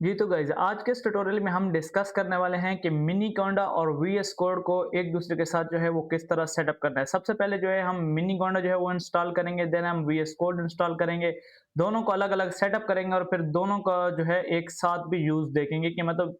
जी तो गाइज आज के इस ट्यूटोरियल में हम डिस्कस करने वाले हैं कि मिनी कोंडा और वीएस कोड को एक दूसरे के साथ जो है वो किस तरह सेटअप करना है। सबसे पहले जो है हम मिनी कोंडा जो है वो इंस्टॉल करेंगे, देन हम वीएस कोड इंस्टॉल करेंगे। दोनों को अलग अलग सेटअप करेंगे और फिर दोनों का जो है एक साथ भी यूज देखेंगे कि मतलब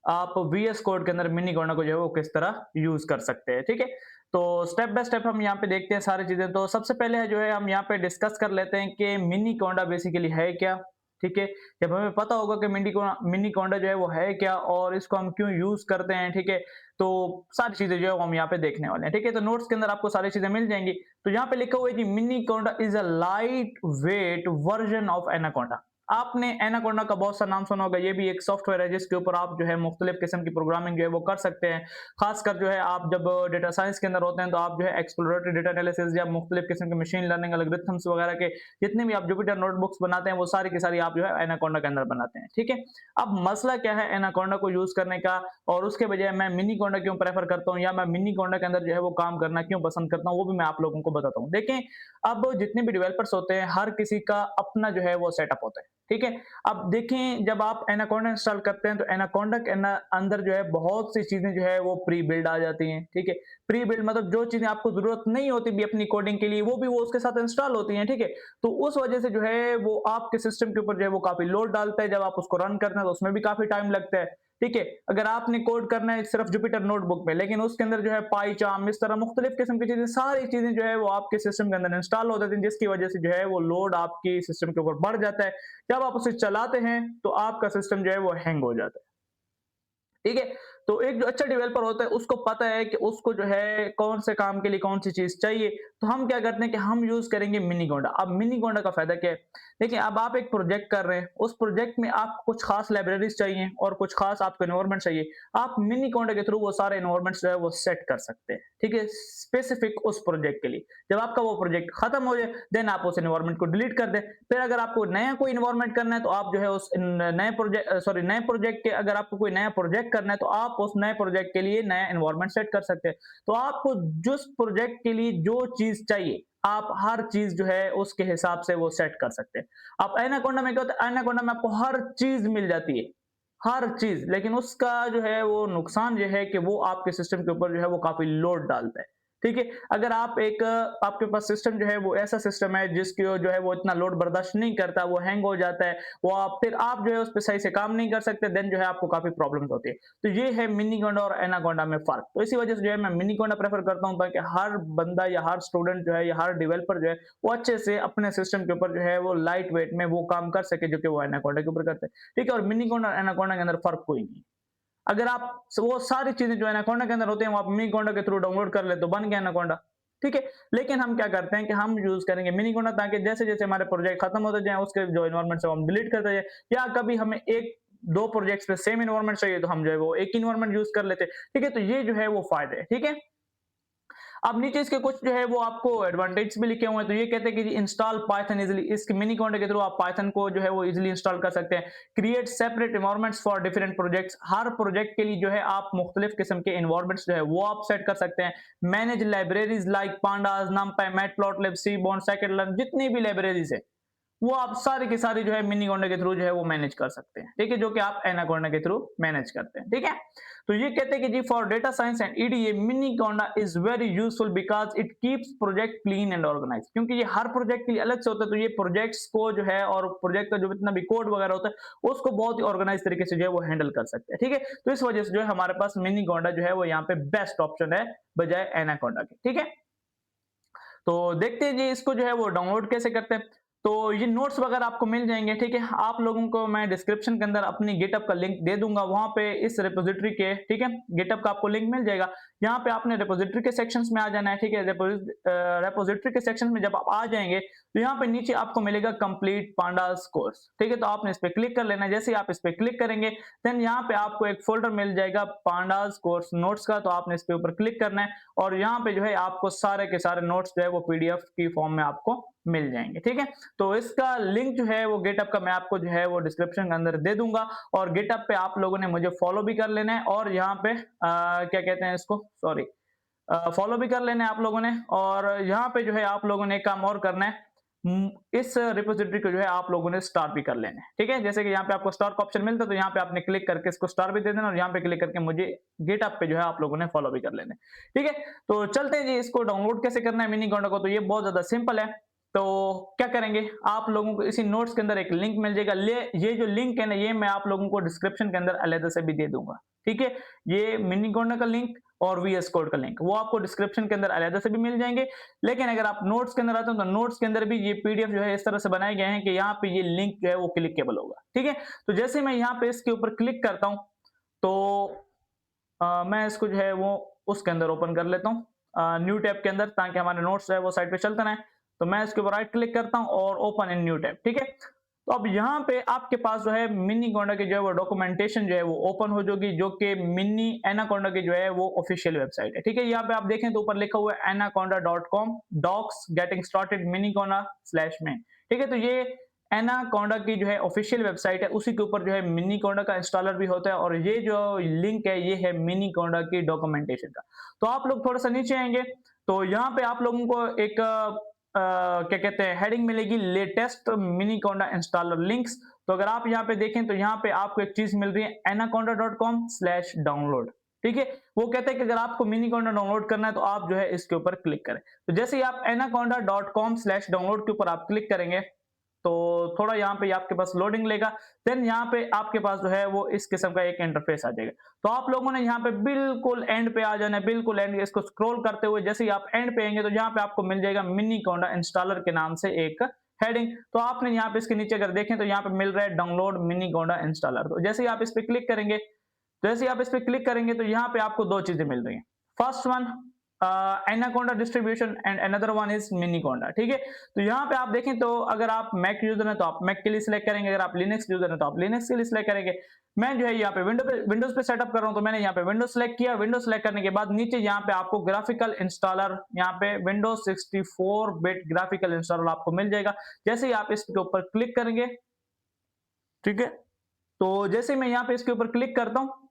आप वीएस कोड के अंदर मिनी कोंडा को जो है वो किस तरह यूज कर सकते हैं। ठीक है, तो स्टेप बाय स्टेप हम यहाँ पे देखते हैं सारी चीजें। तो सबसे पहले है जो है हम यहाँ पे डिस्कस कर लेते हैं कि मिनी कोंडा बेसिकली है क्या। ठीक है, जब हमें पता होगा कि मिनी कोंडा जो है वो है क्या और इसको हम क्यों यूज करते हैं, ठीक है, तो सारी चीजें जो है वो हम यहाँ पे देखने वाले हैं। ठीक है, तो नोट्स के अंदर आपको सारी चीजें मिल जाएंगी। तो यहाँ पे लिखा हुआ है कि mini Konda is a light weight version of anaconda. आपने एनाकोंडा का बहुत सा नाम सुना होगा। ये भी एक सॉफ्टवेयर है जिसके ऊपर आप जो है मुख्तलिफ किस्म की प्रोग्रामिंग जो है वो कर सकते हैं। खासकर जो है आप जब डेटा साइंस के अंदर होते हैं तो आप जो है एक्सप्लोरेटरी डेटा एनालिसिस या मुख्तलिफ किस्म के मशीन लर्निंग एल्गोरिथम्स वगैरह के जितने भी आप जुपिटर नोटबुक्स बनाते हैं वो सारी की सारी आप जो है एनाकोंडा के अंदर बनाते हैं। ठीक है, अब मसला क्या है एनाकोंडा को यूज करने का और उसके बजाय मैं मिनी कोंडा क्यों प्रेफर करता हूँ या मैं मिनी कोंडा के अंदर जो है वो काम करना क्यों पसंद करता हूँ, वो भी मैं आप लोगों को बताता हूँ। देखें, अब जितने भी डेवलपर्स होते हैं हर किसी का अपना जो है वो सेटअप होता है। ठीक है, अब देखें जब आप एनाकोंडा इंस्टॉल करते हैं तो एनाकोंडा के अंदर जो है बहुत सी चीजें जो है वो प्री बिल्ड आ जाती हैं। ठीक है, प्री बिल्ड मतलब जो चीजें आपको जरूरत नहीं होती भी अपनी कोडिंग के लिए वो भी वो उसके साथ इंस्टॉल होती हैं। ठीक है, तो उस वजह से जो है वो आपके सिस्टम के ऊपर जो है वो काफी लोड डालता है। जब आप उसको रन करते हैं तो उसमें भी काफी टाइम लगता है। ठीक है, अगर आपने कोड करना है सिर्फ जुपिटर नोटबुक में, लेकिन उसके अंदर जो है पाईचार्म इस तरह मुख्तलिफ किस्म की चीजें सारी चीजें जो है वो आपके सिस्टम के अंदर इंस्टॉल हो जाती हैं, जिसकी वजह से जो है वो लोड आपकी सिस्टम के ऊपर बढ़ जाता है। जब आप उसे चलाते हैं तो आपका सिस्टम जो है वो हैंग हो जाता है। ठीक है, तो एक जो अच्छा डेवलपर होता है उसको पता है कि उसको जो है कौन से काम के लिए कौन सी चीज चाहिए। तो हम क्या करते हैं कि हम यूज करेंगे मिनी कोंडा। अब मिनी कोंडा का फायदा क्या है, देखिए अब आप एक प्रोजेक्ट कर रहे हैं, उस प्रोजेक्ट में आपको कुछ खास लाइब्रेरीज चाहिए और कुछ खास आपको एनवायरमेंट चाहिए। आप मिनी कोंडा के थ्रू वो सारे एनवायरमेंट्स जो है वो सेट कर सकते हैं। ठीक है, स्पेसिफिक उस प्रोजेक्ट के लिए। जब आपका वो प्रोजेक्ट खत्म हो जाए देन आप उस एनवायरमेंट को डिलीट कर दें। फिर अगर आपको नया कोई एनवायरमेंट करना है तो आप जो है उस नए प्रोजेक्ट के, अगर आपको कोई नया प्रोजेक्ट करना है तो आप उस नए प्रोजेक्ट के लिए नया एनवायरमेंट सेट कर सकते हैं। तो आपको जिस प्रोजेक्ट के लिए जो चीज चाहिए आप हर चीज जो है उसके हिसाब से वो सेट कर सकते हैं। आप एनाकोंडा में क्या होता है, एनाकोंडा में आपको हर चीज मिल जाती है, हर चीज, लेकिन उसका जो है वो नुकसान ये है कि वो आपके सिस्टम के ऊपर जो है वो काफी लोड डालता है। ठीक है, अगर आप एक आपके पास सिस्टम जो है वो ऐसा सिस्टम है जिसकी जो है वो इतना लोड बर्दाश्त नहीं करता, वो हैंग हो जाता है, वो आप फिर आप जो है उस पे सही से काम नहीं कर सकते, देन जो है आपको काफी प्रॉब्लम्स होती है। तो ये है मिनी कोंडा और एनाकोंडा में फर्क। तो इसी वजह से जो है मैं मिनी कोंडा प्रेफर करता हूं ताकि हर बंदा या हर स्टूडेंट जो है या हर डेवलपर जो है वो अच्छे से अपने सिस्टम के ऊपर जो है वो लाइट वेट में वो काम कर सके जो कि वो एनाकोंडा के ऊपर करते हैं। ठीक है, और मिनी कोंडा और एनाकोंडा के अंदर फर्क कोई नहीं। अगर आप वो सारी चीजें जो एनाकोंडा के अंदर होती हैं वो आप मिनी कोंडा के थ्रू डाउनलोड कर ले तो बन गया एनाकोंडा। ठीक है, लेकिन हम क्या करते हैं कि हम यूज करेंगे मिनी कोंडा ताकि जैसे जैसे हमारे प्रोजेक्ट खत्म होते जाए उसके जो इन्वायरमेंट है वो हम डिलीट करते जाए, या कभी हमें एक दो प्रोजेक्ट्स पे सेम इन्वायरमेंट चाहिए तो हम जो है वो एक इन्वायरमेंट यूज कर लेते हैं। ठीक है, तो ये जो है वो फायदे है। ठीक है, अब नीचे इसके कुछ जो है वो आपको एडवांटेज भी लिखे हुए हैं। तो ये कहते हैं कि इंस्टॉल पाइथन इजीली, इसके मिनी कोंडा के थ्रू आप पाइथन को जो है वो इजीली इंस्टॉल कर सकते हैं। Create separate environments for different projects, her project के लिए जो है आप मुख्तलिफ किस्म के एनवायरमेंट्स जो है वो आप सेट कर सकते हैं। Manage libraries like pandas, NumPy, Matplotlib, Seaborn, scikit-learn, जितनी भी लाइब्रेरीज है वो आप सारी की सारी जो है मिनी कोंडा के थ्रू जो है वो मैनेज कर सकते हैं। ठीक है, जो कि आप एनाकोंडा के थ्रू मैनेज करते हैं। ठीक है, तो ये कहते हैं कि जी for data science and EDA Miniconda is very useful because it keeps project clean and organize. क्योंकि ये हर प्रोजेक्ट के लिए अलग से होता है तो ये प्रोजेक्ट्स को जो है और प्रोजेक्ट का जो इतना भी कोड वगैरह होता है उसको बहुत ही ऑर्गेनाइज तरीके से जो है वो हैंडल कर सकते हैं। ठीक है, तो इस वजह से जो है हमारे पास मिनी कोंडा जो है वो यहाँ पे बेस्ट ऑप्शन है बजाय एनाकोंडा के। ठीक है, तो देखते हैं जी इसको जो है वो डाउनलोड कैसे करते हैं। तो ये नोट्स वगैरह आपको मिल जाएंगे। ठीक है, आप लोगों को मैं डिस्क्रिप्शन के अंदर अपनी गिटअप का लिंक दे दूंगा, वहां पे इस रिपोजिटरी के, ठीक है, गिटअप का आपको लिंक मिल जाएगा। यहाँ पे आपने रिपोजिटरी के सेक्शंस में आ जाना है। ठीक है, रिपोजिटरी के सेक्शन में जब आप आ जाएंगे तो यहाँ पे नीचे आपको मिलेगा कंप्लीट पांडास कोर्स। ठीक है, तो आपने इस पे क्लिक कर लेना है। जैसे ही आप इस पे क्लिक करेंगे देन यहाँ पे आपको एक फोल्डर मिल जाएगा पांडास कोर्स नोट्स का, तो आपने इस पे ऊपर क्लिक करना है और यहाँ पे जो है आपको सारे के सारे नोट्स जो है वो पीडीएफ की फॉर्म में आपको मिल जाएंगे। ठीक है, तो इसका लिंक जो है वो गिटअप का मैं आपको जो है वो डिस्क्रिप्शन के अंदर दे दूंगा और गिटअप पे आप लोगों ने मुझे फॉलो भी कर लेना है और यहाँ पे क्या कहते हैं इसको, सॉरी, फॉलो भी कर लेना है आप लोगों ने। और यहाँ पे जो है आप लोगों ने एक काम और करना है, इस रिपोजिटरी को जो है आप लोगों ने स्टार भी कर लेना है, ठीक है? जैसे कि यहाँ पे आपको स्टार का ऑप्शन मिलता है, तो यहाँ पे आपने क्लिक करके इसको स्टार भी दे देना और यहाँ पे क्लिक करके मुझे गिटहब पे जो है आप लोगों ने फॉलो भी कर लेना है, ठीक है? तो चलते हैं जी, इसको डाउनलोड कैसे करना है मिनी कॉन्डा को, तो ये बहुत ज़्यादा सिंपल है। तो क्या करेंगे, आप लोगों को इसी नोट्स के अंदर एक लिंक मिल जाएगा। ये जो लिंक है ना, ये मैं आप लोगों को डिस्क्रिप्शन के अंदर अलग से भी दे दूँगा, ठीक है? ये मिनी कॉन्डा का लिंक और वीएस कोड का लिंक वो आपको डिस्क्रिप्शन के अंदर अलग से भी मिल जाएंगे। लेकिन अगर आप नोट्स के अंदर आते हो तो नोट्स के अंदर भी ये पीडीएफ जो है इस तरह से बनाए गए हैं कि यहाँ पे ये लिंक जो है वो क्लिकेबल होगा, ठीक है? तो जैसे मैं यहाँ पे इसके ऊपर क्लिक करता हूँ, तो मैं इसको जो है वो उसके अंदर ओपन कर लेता हूँ, न्यू टैब के अंदर, ताकि हमारे नोट्स जो है वो साइड पे चलते रहें। तो मैं इसके ऊपर राइट क्लिक करता हूँ और ओपन इन न्यू टैब, ठीक है? तो अब यहाँ पे आपके पास जो है मिनी कोंडा की जो है वो डॉक्यूमेंटेशन जो है वो ओपन हो जाएगी, जो कि मिनी एनाकोंडा की जो है वो ऑफिशियल वेबसाइट है, ठीक है? यहाँ पे आप देखें तो ऊपर लिखा हुआ है anaconda.com docs getting started miniconda/main, ठीक है? तो ये एनाकोंडा की जो है ऑफिशियल वेबसाइट है, उसी के ऊपर जो है मिनी कोंडा का इंस्टॉलर भी होता है, और ये जो लिंक है ये है मिनी कोंडा की डॉक्यूमेंटेशन का। तो आप लोग थोड़ा सा नीचे आएंगे, तो यहाँ पे आप लोगों को एक क्या कहते हैं हेडिंग मिलेगी, लेटेस्ट मिनी कोंडा इंस्टॉलर लिंक्स। तो अगर आप यहाँ पे देखें तो यहाँ पे आपको एक चीज मिल रही है anaconda.com/डाउनलोड, ठीक है? वो कहते हैं कि अगर आपको मिनी कोंडा डाउनलोड करना है तो आप जो है इसके ऊपर क्लिक करें। तो जैसे ही आप anaconda.com/डाउनलोड के ऊपर आप क्लिक करेंगे, तो थोड़ा यहाँ पे आपके पास लोडिंग लेगा, देन यहाँ पे आपके पास जो है वो इस किस्म का एक इंटरफेस आ जाएगा। तो आप लोगों ने यहाँ पे बिल्कुल एंड पे आ जाना है, बिल्कुल एंड, इसको स्क्रॉल करते हुए जैसे ही आप एंड पे आएंगे तो यहाँ पे आपको मिल जाएगा मिनी कोंडा इंस्टॉलर के नाम से एक हेडिंग। तो आपने यहाँ पे इसके नीचे अगर देखें तो यहाँ पे मिल रहा है डाउनलोड मिनी कोंडा इंस्टॉलर। तो जैसे ही आप इस पे क्लिक करेंगे, तो यहाँ पे आपको दो चीजें मिल रही हैं। First one Anaconda distribution and another one is Miniconda, ठीक है? तो यहाँ पे आप देखें तो अगर आप मैक यूजर हैं तो आप मैक के लिए सिलेक्ट करेंगे, अगर आप लिनक्स यूजर हैं तो आप लिनक्स के लिए सिलेक्ट करेंगे। मैं जो है यहाँ पे विंडोज पे सेटअप कर रहा हूँ, तो मैंने यहाँ पे विंडोज सेलेक्ट किया। विंडोज सेलेक्ट करने के बाद नीचे यहाँ पे आपको ग्राफिकल इंस्टॉलर, यहाँ पे विंडोज 64 बिट ग्राफिकल इंस्टॉलर आपको मिल जाएगा। जैसे ही आप इसके ऊपर क्लिक करेंगे, ठीक है? तो जैसे मैं यहाँ पे इसके ऊपर क्लिक करता हूँ,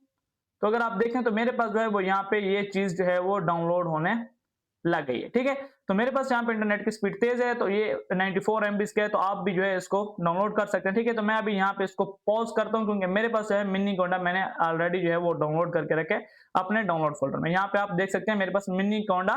तो अगर आप देखें तो मेरे पास जो है वो यहाँ पे ये चीज जो है वो डाउनलोड होने लग गई है, ठीक है? तो मेरे पास यहाँ पे इंटरनेट की स्पीड तेज है, तो ये 94 एमबी का है, तो आप भी जो है इसको डाउनलोड कर सकते हैं, ठीक है? तो मैं अभी यहाँ पे इसको पॉज करता हूँ, क्योंकि मेरे पास जो है मिनी कोंडा मैंने ऑलरेडी जो है वो डाउनलोड करके रखे अपने डाउनलोड फोल्डर में। यहाँ पे आप देख सकते हैं मेरे पास मिनी कोंडा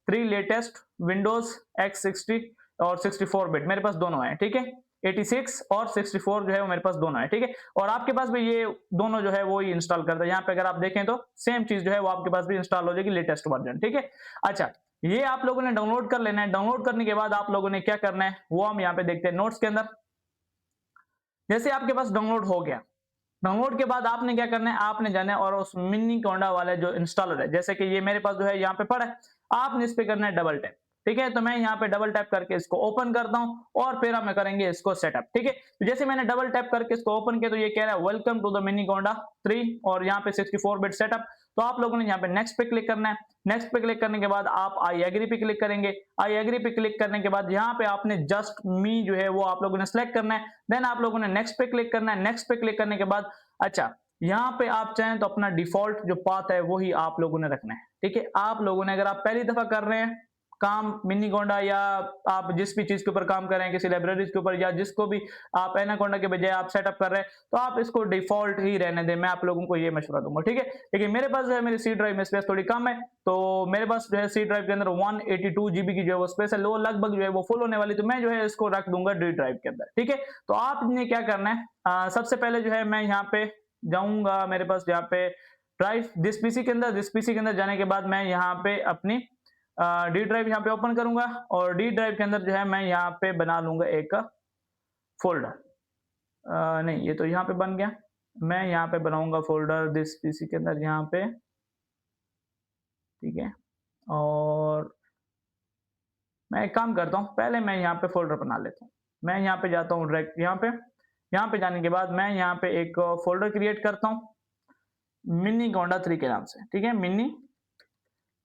3 लेटेस्ट विंडोज X60 और 64 बिट मेरे पास दोनों है, ठीक है? 86 और 64 जो है वो मेरे पास दोनों है, ठीक है? और आपके पास भी ये दोनों जो है वो ही इंस्टॉल करता है। यहाँ पे अगर आप देखें तो सेम चीज जो है वो आपके पास भी इंस्टॉल हो जाएगी, लेटेस्ट वर्जन, ठीक है? अच्छा, ये आप लोगों ने डाउनलोड कर लेना है। डाउनलोड करने के बाद आप लोगों ने क्या करना है वो हम यहाँ पे देखते हैं नोट्स के अंदर। जैसे आपके पास डाउनलोड हो गया, डाउनलोड के बाद आपने क्या करना है, आपने जाना है और उस मिनी कोंडा वाले जो इंस्टॉलर है, जैसे कि ये मेरे पास जो है यहाँ पे पड़ा है, आपने इस पे करना है डबल टैप, ठीक है? तो मैं यहाँ पे डबल टैप करके इसको ओपन करता हूँ और फिर हम करेंगे इसको सेटअप, ठीक है? तो जैसे मैंने डबल टैप करके इसको ओपन किया तो ये कह रहा है वेलकम टू द मिनी कोंडा 3 और यहाँ पे 64 बिट सेटअप। तो आप लोगों ने यहाँ पे नेक्स्ट पे क्लिक करना है। नेक्स्ट पे क्लिक करने के बाद आप आई एग्री पे क्लिक करेंगे। आई एग्री पे क्लिक करने के बाद यहाँ पे आपने जस्ट मी जो है वो आप लोगों ने सेलेक्ट करना है। देन आप लोगों ने नेक्स्ट पे क्लिक करना है। नेक्स्ट पे क्लिक करने के बाद अच्छा, यहाँ पे आप चाहें तो अपना डिफॉल्ट जो पाथ है वही आप लोगों ने रखना है, ठीक है? आप लोगों ने, अगर आप पहली दफा कर रहे हैं काम मिनी कोंडा, या आप जिस भी चीज के ऊपर काम कर रहे हैं, किसी लाइब्रेरीज के ऊपर या जिसको भी आप एनाकोंडा के बजाय आप सेटअप कर रहे हैं, तो आप इसको डिफॉल्ट ही रहने दें। मैं आप लोगों को ये मशवरा दूंगा, ठीक है? लेकिन मेरे पास जो है मेरी सी ड्राइव में स्पेस थोड़ी कम है, तो मेरे पास जो है सी ड्राइव के अंदर 182 जीबी की जो है वो स्पेस है, वो लगभग जो है वो फुल होने वाली, तो मैं जो है इसको रख दूंगा डी ड्राइव के अंदर, ठीक है? तो आपने क्या करना है, सबसे पहले जो है मैं यहाँ पे जाऊंगा, मेरे पास यहाँ पे ड्राइव दिस पीसी के अंदर, दिस पीसी के अंदर जाने के बाद मैं यहाँ पे अपनी डी ड्राइव यहाँ पे ओपन करूंगा और डी ड्राइव के अंदर जो है मैं यहाँ पे बना लूंगा एक फोल्डर। नहीं, ये तो यहाँ पे बन गया। मैं यहाँ पे बनाऊंगा फोल्डर दिस पीसी के अंदर यहाँ पे, ठीक है? और मैं एक काम करता हूँ, पहले मैं यहाँ पे फोल्डर बना लेता हूँ। मैं यहाँ पे जाता हूँ डायरेक्ट यहाँ पे जाने के बाद मैं यहाँ पे एक फोल्डर क्रिएट करता हूँ मिनी कोंडा 3 के नाम से, ठीक है? मिनी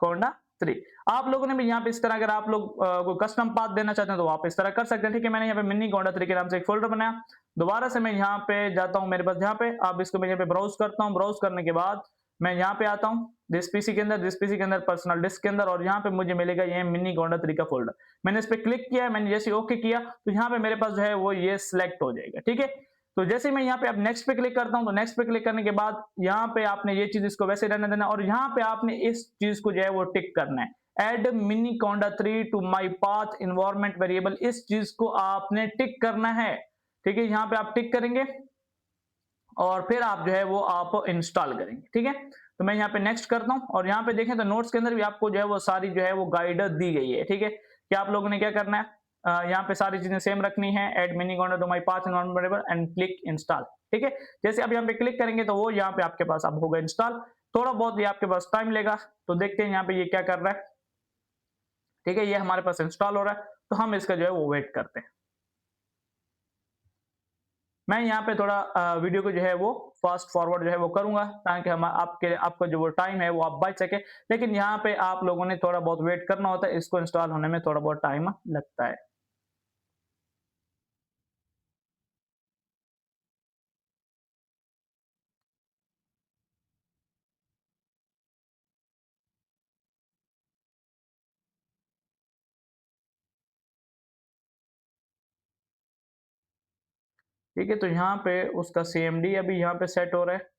कोंडा 3। आप लोगों ने भी यहाँ पे इस तरह, अगर आप लोग कोई कस्टम पाथ देना चाहते हैं तो आप इस तरह कर सकते हैं, ठीक है? मैंने यहाँ पे मिनी कोंडा 3 के नाम से एक फोल्डर बनाया। दोबारा से मैं यहाँ पे जाता हूँ, मेरे पास यहाँ पे अब इसको मैं यहाँ पे ब्राउज करता हूँ। ब्राउज करने के बाद मैं यहाँ पे आता हूँ दिस पीसी के अंदर पर्सनल डिस्क के अंदर, और यहाँ पे मुझे मिलेगा ये मिनी गोंडा 3 का फोल्डर। मैंने इस पे क्लिक किया, मैंने जैसे ओके किया तो यहाँ पे मेरे पास जो है वो ये सिलेक्ट हो जाएगा, ठीक है। तो जैसे मैं यहाँ पे अब नेक्स्ट पे क्लिक करता हूँ, तो नेक्स्ट पे क्लिक करने के बाद यहाँ पे आपने ये चीज इसको वैसे रहने देना, और यहाँ पे आपने इस चीज को जो है वो टिक करना है, add Miniconda 3 to my path environment variable. इस चीज को आपने टिक करना है, ठीक है। यहाँ पे आप टिक करेंगे और फिर आप जो है वो आप इंस्टॉल करेंगे, ठीक है। तो मैं यहाँ पे नेक्स्ट करता हूँ, और यहाँ पे देखें तो नोट्स के अंदर भी आपको जो है वो सारी जो है वो गाइड दी गई है, ठीक है। कि आप लोगों ने क्या करना है, यहाँ पे सारी चीजें सेम रखनी है, add Miniconda to my path environment variable and click install, ठीक है। जैसे अब यहाँ पे क्लिक करेंगे तो वो यहाँ पे आपके पास अब होगा इंस्टॉल। थोड़ा बहुत ये आपके पास टाइम लेगा, तो देखते हैं यहाँ पे ये क्या कर रहा है, ठीक है। ये हमारे पास इंस्टॉल हो रहा है, तो हम इसका जो है वो वेट करते हैं। मैं यहाँ पे थोड़ा वीडियो को जो है वो फास्ट फॉरवर्ड जो है वो करूंगा, ताकि हम आपका जो वो टाइम है वो आप बच सके। लेकिन यहाँ पे आप लोगों ने थोड़ा बहुत वेट करना होता है, इसको इंस्टॉल होने में थोड़ा बहुत टाइम लगता है। ठीक है, तो यहाँ पे उसका सीएमडी अभी यहाँ पे सेट हो रहा है,